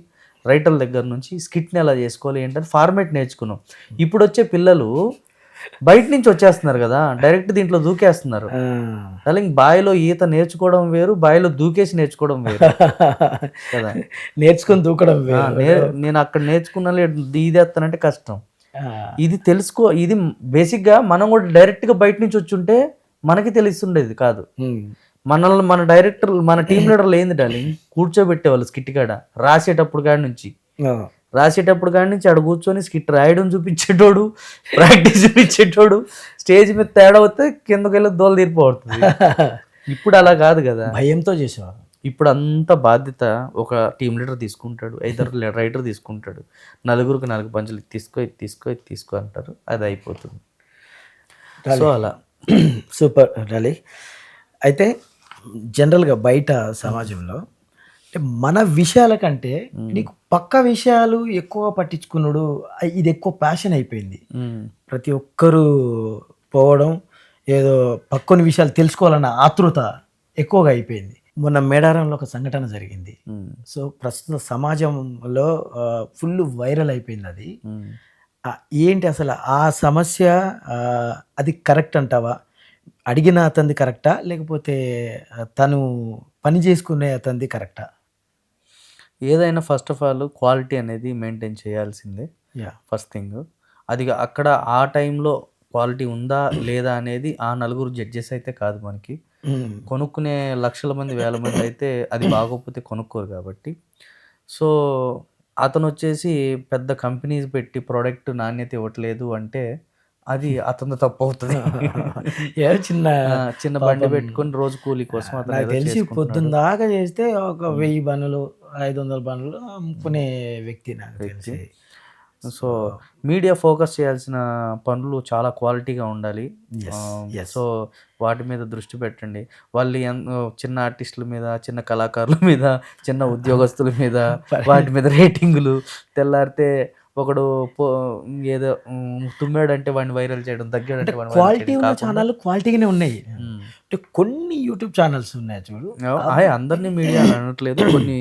రైటర్ల దగ్గర నుంచి స్కిట్ని ఎలా చేసుకోవాలి ఏంటని ఫార్మేట్ నేర్చుకున్నాం. ఇప్పుడు వచ్చే పిల్లలు బయట నుంచి వచ్చేస్తున్నారు కదా, డైరెక్ట్ దీంట్లో దూకేస్తున్నారు. డార్లింగ్, బావిలో ఈత నేర్చుకోవడం వేరు, బావిలో దూకేసి నేర్చుకోవడం వేరు కదా. నేర్చుకుని దూకడం నేను అక్కడ నేర్చుకున్నా ఈదేస్తానంటే కష్టం. ఇది తెలుసుకో. ఇది బేసిక్గా మనం కూడా డైరెక్ట్గా బయట నుంచి వచ్చి ఉంటే మనకి తెలుస్తుండేది కాదు. మనల్ని మన డైరెక్టర్, మన టీం లీడర్లు ఏంది డార్లింగ్, కూర్చోబెట్టేవాళ్ళు స్కిట్ కాడ రాసేటప్పుడు కాడి నుంచి ఆడ కూర్చొని స్కిట్ రాయడం చూపించేటోడు, ప్రాక్టీస్ చూపించేటోడు. స్టేజ్ మీద తేడా వస్తే కిందకి వెళ్ళి దోల తీరిపోతుంది. ఇప్పుడు అలా కాదు కదా, భయంతో చేసేవారు. ఇప్పుడు అంత బాధ్యత ఒక టీం లీడర్ తీసుకుంటాడు, ఇద్దరు రైటర్ తీసుకుంటాడు, నలుగురికి 4 పంచులు తీసుకో అంటారు, అది అయిపోతుంది. సో అలా సూపర్ డాలి. అయితే జనరల్గా బయట సమాజంలో అంటే మన విషయాల కంటే నీకు పక్క విషయాలు ఎక్కువ పట్టించుకున్నాడు, ఇది ఎక్కువ ప్యాషన్ అయిపోయింది. ప్రతి ఒక్కరూ పోవడం, ఏదో పక్కని విషయాలు తెలుసుకోవాలన్న ఆతృత ఎక్కువగా అయిపోయింది. మొన్న మేడారంలో ఒక సంఘటన జరిగింది. సో ప్రస్తుత సమాజంలో ఫుల్ వైరల్ అయిపోయింది అది. ఏంటి అసలు ఆ సమస్య? అది కరెక్ట్ అంటావా? అడిగిన అతనిది కరెక్టా, లేకపోతే తను పని చేసుకునే అతనిది కరెక్టా? ఏదైనా ఫస్ట్ ఆఫ్ ఆల్ క్వాలిటీ అనేది మెయింటైన్ చేయాల్సిందే ఫస్ట్ థింగ్. అది అక్కడ ఆ టైంలో క్వాలిటీ ఉందా లేదా అనేది ఆ నలుగురు జడ్జెస్ అయితే కాదు మనకి. కొనుక్కునే లక్షల మంది, వేల మంది అయితే అది బాగోకపోతే కొనుక్కోరు కాబట్టి. సో అతను వచ్చేసి పెద్ద కంపెనీస్ పెట్టి ప్రోడక్ట్ నాణ్యత ఇవ్వట్లేదు అంటే అది అతను తప్పు అవుతుంది. చిన్న బండి పెట్టుకొని రోజు కూలీ కోసం అతను తెలిసి పొద్దున్న దాకా చేస్తే ఒక 1000 బండ్లు 500 బండ్లు అమ్ముకునే వ్యక్తి నాకు తెలిసి. సో మీడియా ఫోకస్ చేయాల్సిన పనులు చాలా క్వాలిటీగా ఉండాలి. సో వాటి మీద దృష్టి పెట్టండి. వాళ్ళు చిన్న ఆర్టిస్టుల మీద, చిన్న కళాకారుల మీద, చిన్న ఉద్యోగస్తుల మీద వాటి మీద రేటింగులు, తెల్లారితే ఒకడు ఏదో తుమ్మాడంటే వాడిని వైరల్ చేయడం, తగ్గాడంటే క్వాలిటీ ఉన్న ఛానల్ క్వాలిటీగానే ఉన్నాయి. అంటే కొన్ని యూట్యూబ్ ఛానల్స్ ఉన్నాయి చూడు, అందరినీ మీడియా అనట్లేదు. కొన్ని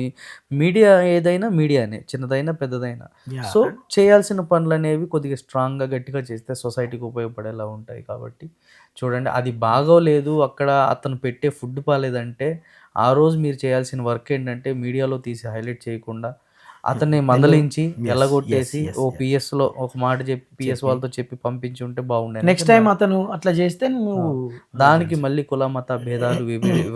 మీడియా ఏదైనా మీడియానే, చిన్నదైనా పెద్దదైనా. సో చేయాల్సిన పనులు అనేవి కొద్దిగా స్ట్రాంగ్గా గట్టిగా చేస్తే సొసైటీకి ఉపయోగపడేలా ఉంటాయి. కాబట్టి చూడండి, అది బాగోలేదు, అక్కడ అతను పెట్టే ఫుడ్ బాగాలేదంటే ఆ రోజు మీరు చేయాల్సిన వర్క్ ఏంటంటే మీడియాలో తీసి హైలైట్ చేయకుండా అతన్ని మందలించి ఎల్లగొట్టేసి పిఎస్లో ఒక మాట చెప్పి పిఎస్ వాళ్ళతో చెప్పి పంపించి ఉంటే బాగుండేది. నెక్స్ట్ టైం అతను అట్లా చేస్తే నువ్వు దానికి మళ్ళీ కుల మత భేదాలు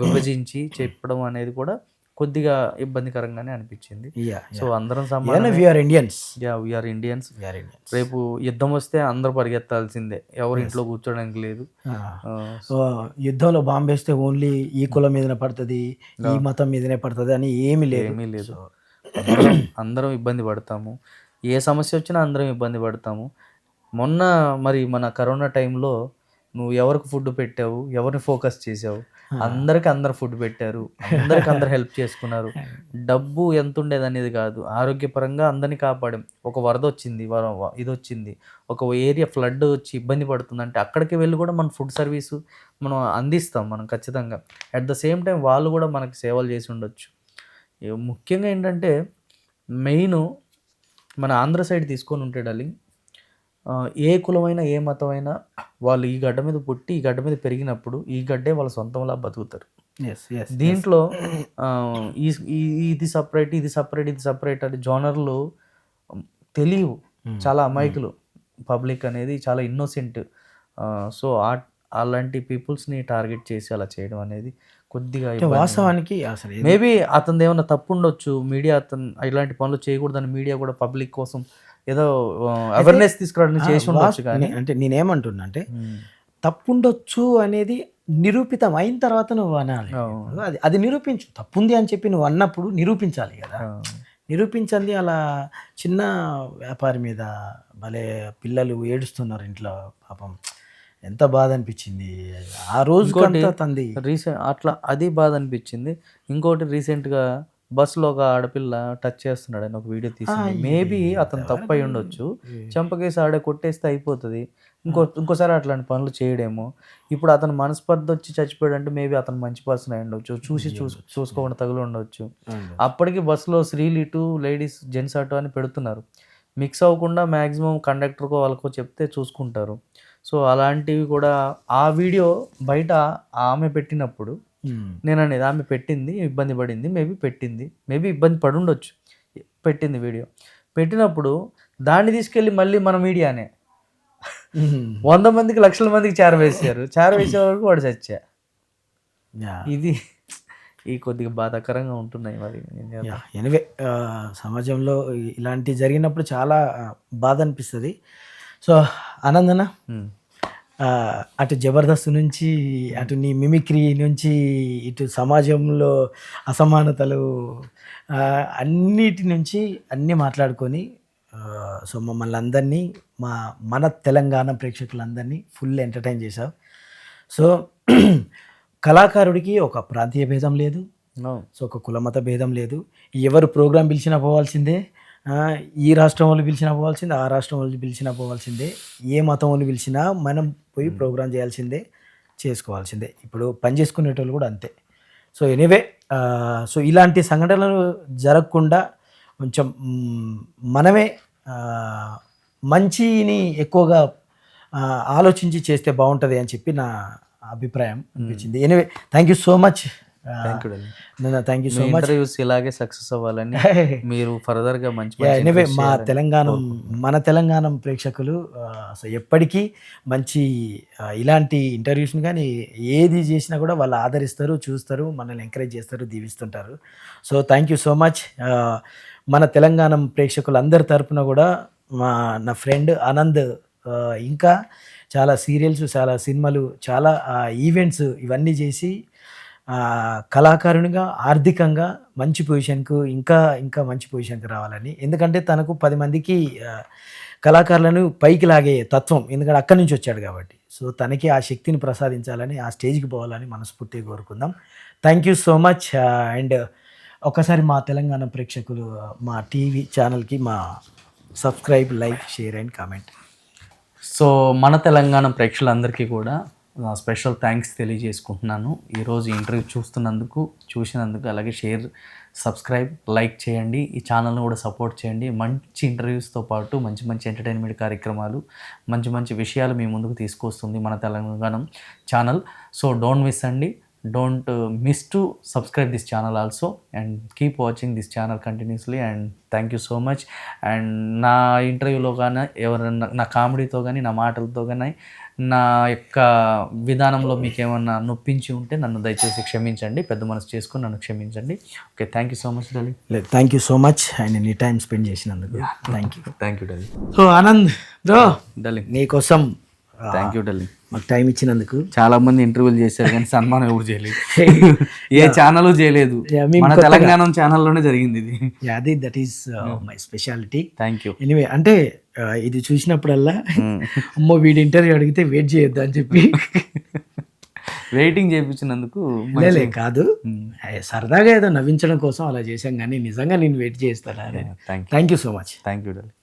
విభజించి చెప్పడం అనేది కూడా కొద్దిగా ఇబ్బందికరంగానే అనిపించింది. సో అందరం వీఆర్ ఇండియన్స్. రేపు యుద్ధం వస్తే అందరూ పరిగెత్తాల్సిందే, ఎవరి ఇంట్లో కూర్చోడానికి లేదు. యుద్ధంలో బాంబు వేస్తే ఓన్లీ ఈ కులం మీదనే పడుతుంది, ఈ మతం మీదనే పడుతుంది అని ఏమీ లేదు. అందరం ఇబ్బంది పడతాము. ఏ సమస్య వచ్చినా అందరం ఇబ్బంది పడతాము. మొన్న మరి మన కరోనా టైంలో నువ్వు ఎవరికి ఫుడ్ పెట్టావు, ఎవరిని ఫోకస్ చేసావు? అందరికి అందరు ఫుడ్ పెట్టారు, అందరికి అందరు హెల్ప్ చేసుకున్నారు. డబ్బు ఎంత ఉండేది అనేది కాదు, ఆరోగ్యపరంగా అందరినీ కాపాడాం. ఒక వరద వచ్చింది, ఇది వచ్చింది, ఒక ఏరియా ఫ్లడ్ వచ్చి ఇబ్బంది పడుతుందంటే అక్కడికి వెళ్ళి కూడా మన ఫుడ్ సర్వీసు మనం అందిస్తాం మనం ఖచ్చితంగా. అట్ ద సేమ్ టైం వాళ్ళు కూడా మనకి సేవలు చేసి ఉండొచ్చు. ముఖ్యంగా ఏంటంటే మెయిన్ మన ఆంధ్ర సైడ్ తీసుకొని ఉంటే డార్లింగ్, ఏ కులమైనా ఏ మతమైనా వాళ్ళు ఈ గడ్డ మీద పుట్టి ఈ గడ్డ మీద పెరిగినప్పుడు ఈ గడ్డే వాళ్ళ సొంతంలా బతుకుతారు. దీంట్లో ఇది సపరేట్ అని జోనర్లు తెలియవు. చాలా అమాయకులు పబ్లిక్ అనేది, చాలా ఇన్నోసెంట్. సో అలాంటి పీపుల్స్ని టార్గెట్ చేసి అలా చేయడం అనేది కొద్దిగా వాస్తవానికి అసలు మేబీ అతను ఏమన్నా తప్పు ఉండొచ్చు. మీడియా అతను ఇలాంటి పనులు చేయకూడదని మీడియా కూడా పబ్లిక్ కోసం ఏదో అవేర్నెస్ తీసుకురావడానికి చేసి ఉండొచ్చు. కానీ అంటే నేనేమంటున్నా అంటే తప్పుండొచ్చు అనేది నిరూపితం అయిన తర్వాత నువ్వు అనాలి. అది నిరూపించు, తప్పుంది అని చెప్పి నువ్వు అన్నప్పుడు నిరూపించాలి కదా. నిరూపించండి. అలా చిన్న వ్యాపారి మీద భలే పిల్లలు ఏడుస్తున్నారు ఇంట్లో, పాపం ఎంత బాధ అనిపించింది ఆ రోజు. రీసెంట్ అట్లా అది బాధ అనిపించింది. ఇంకోటి రీసెంట్గా బస్సులో ఒక ఆడపిల్ల టచ్ చేస్తున్నాడు అని ఒక వీడియో తీసింది. మేబీ అతను తప్పు అయి ఉండొచ్చు, చెంపకేసి ఆడే కొట్టేస్తే అయిపోతుంది. ఇంకోసారి అట్లాంటి పనులు చేయడేమో. ఇప్పుడు అతను మనస్పర్ధ వచ్చి చచ్చిపోయాడు అంటే మేబీ అతను మంచి పర్సన్ అయి ఉండొచ్చు, చూసుకోకుండా తగులు ఉండొచ్చు. అప్పటికి బస్సులో స్త్రీలు ఇటు, లేడీస్ జెంట్స్ అటు అని పెడుతున్నారు. మిక్స్ అవ్వకుండా మ్యాక్సిమం కండక్టర్కో వాళ్ళకో చెప్తే చూసుకుంటారు. సో అలాంటివి కూడా ఆ వీడియో బయట ఆమె పెట్టినప్పుడు నేను అనేది ఆమె పెట్టింది, ఇబ్బంది పడింది, మేబీ ఇబ్బంది పడి ఉండొచ్చు, పెట్టింది వీడియో. పెట్టినప్పుడు దాన్ని తీసుకెళ్ళి మళ్ళీ మన మీడియానే 100 మందికి 1,00,000 మందికి చేరవేసే వరకు వాడు చచ్చా. ఇది ఈ కొద్దిగా బాధాకరంగా ఉంటున్నాయి. మరి ఎనివే సమాజంలో ఇలాంటివి జరిగినప్పుడు చాలా బాధ అనిపిస్తుంది. సో ఆనందన, అటు జబర్దస్త్ నుంచి, అటు నీ మిమిక్రీ నుంచి, ఇటు సమాజంలో అసమానతలు అన్నిటి నుంచి అన్నీ మాట్లాడుకొని సో మమ్మల్ని అందరినీ, మన తెలంగాణ ప్రేక్షకులందరినీ ఫుల్ ఎంటర్టైన్ చేశావు. సో కళాకారుడికి ఒక ప్రాంతీయ భేదం లేదు, సో ఒక కులమత భేదం లేదు. ఎవరు ప్రోగ్రాం పిలిచినా పోవాల్సిందే, ఈ రాష్ట్రం వాళ్ళు పిలిచినా పోవాల్సిందే, ఆ రాష్ట్రం వాళ్ళు పిలిచినా పోవాల్సిందే, ఏ మతం వాళ్ళు పిలిచినా మనం పోయి ప్రోగ్రాం చేయాల్సిందే, చేసుకోవాల్సిందే. ఇప్పుడు పని చేసుకునేటోళ్ళు కూడా అంతే. సో ఎనీవే, సో ఇలాంటి సంఘటనలు జరగకుండా కొంచెం మనమే మంచిని ఎక్కువగా ఆలోచించి చేస్తే బాగుంటుంది అని చెప్పి నా అభిప్రాయం అనిపించింది. Anyway, thank you so much. Thank you so much. Interviews ఇలాగే సక్సెస్ అవ్వాలని మీరు ఫర్దర్గా మంచి ఎనీవే, మన తెలంగాణ ప్రేక్షకులు అసలు ఎప్పటికీ మంచి ఇలాంటి ఇంటర్వ్యూస్ని కానీ ఏది చేసినా కూడా వాళ్ళు ఆదరిస్తారు, చూస్తారు, మనల్ని ఎంకరేజ్ చేస్తారు, దీవిస్తుంటారు. So thank you so much. మన తెలంగాణ ప్రేక్షకులందరి తరపున కూడా నా ఫ్రెండ్ ఆనంద్ ఇంకా చాలా సీరియల్స్, చాలా సినిమాలు, చాలా ఈవెంట్స్ ఇవన్నీ చేసి కళాకారునిగా ఆర్థికంగా మంచి పొజిషన్కు ఇంకా మంచి పొజిషన్కి రావాలని. ఎందుకంటే తనకు 10 మందికి కళాకారులను పైకి లాగే తత్వం, ఎందుకంటే అక్కడి నుంచి వచ్చాడు కాబట్టి. సో తనకి ఆ శక్తిని ప్రసాదించాలని, ఆ స్టేజ్కి పోవాలని మనస్ఫూర్తిగా కోరుకుందాం. Thank you so much. And ఒకసారి మా తెలంగాణ ప్రేక్షకులు మా టీవీ ఛానల్కి మా subscribe, like, share and comment. So మన తెలంగాణ ప్రేక్షకులందరికీ కూడా స్పెషల్ థ్యాంక్స్ తెలియజేసుకుంటున్నాను. ఈరోజు ఇంటర్వ్యూ చూసినందుకు, అలాగే షేర్, సబ్స్క్రైబ్, లైక్ చేయండి. ఈ ఛానల్ని కూడా సపోర్ట్ చేయండి. మంచి ఇంటర్వ్యూస్తో పాటు మంచి ఎంటర్టైన్మెంట్ కార్యక్రమాలు, మంచి విషయాలు మీ ముందుకు తీసుకొస్తుంది మన Telangana channel. So don't miss to subscribe this channel also and keep watching this channel continuously. And thank you so much. And నా ఇంటర్వ్యూలో కానీ ఎవరైనా నా కామెడీతో కానీ, నా మాటలతో కానీ, నా యొక్క విధానంలో మీకు ఏమన్నా నొప్పించి ఉంటే నన్ను దయచేసి క్షమించండి, పెద్ద మనసు చేసుకుని నన్ను క్షమించండి. Okay, thank you so much Dolly. Thank you so much and నీ టైం స్పెండ్ చేసినందుకు thank you Dolly. So Anand bro, Dolly, నీకోసం థ్యాంక్ యూ డాలి. మాకు టైం ఇచ్చినందుకు. చాలా మంది ఇంటర్వ్యూలు చేశారు కానీ సన్మానం ఎవరు చేయలేదు, ఏ ఛానల్ చేయలేదు, మన తెలంగాణ ఛానల్లోనే జరిగింది ఇది. అది that is my speciality. Thank you. Anyway, అంటే ఇది చూసినప్పుడల్లా అమ్మో వీడి ఇంటర్వ్యూ అడిగితే వెయిట్ చేయొద్దు అని చెప్పి వెయిటింగ్ చేయించినందుకు కాదు, సరదాగా ఏదో నవ్వించడం కోసం అలా చేశాం, కానీ నిజంగా నేను వెయిట్ చేస్తాను. Thank you so much. Thank you Dolly.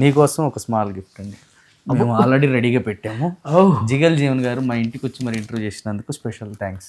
నీకోసం ఒక స్మాల్ గిఫ్ట్ అండి, మేము ఆల్రెడీ రెడీగా పెట్టాము. జిగల్ జీవన్ గారు మా ఇంటికి వచ్చి మరి ఇంటర్వ్యూ చేసినందుకు స్పెషల్ థ్యాంక్స్.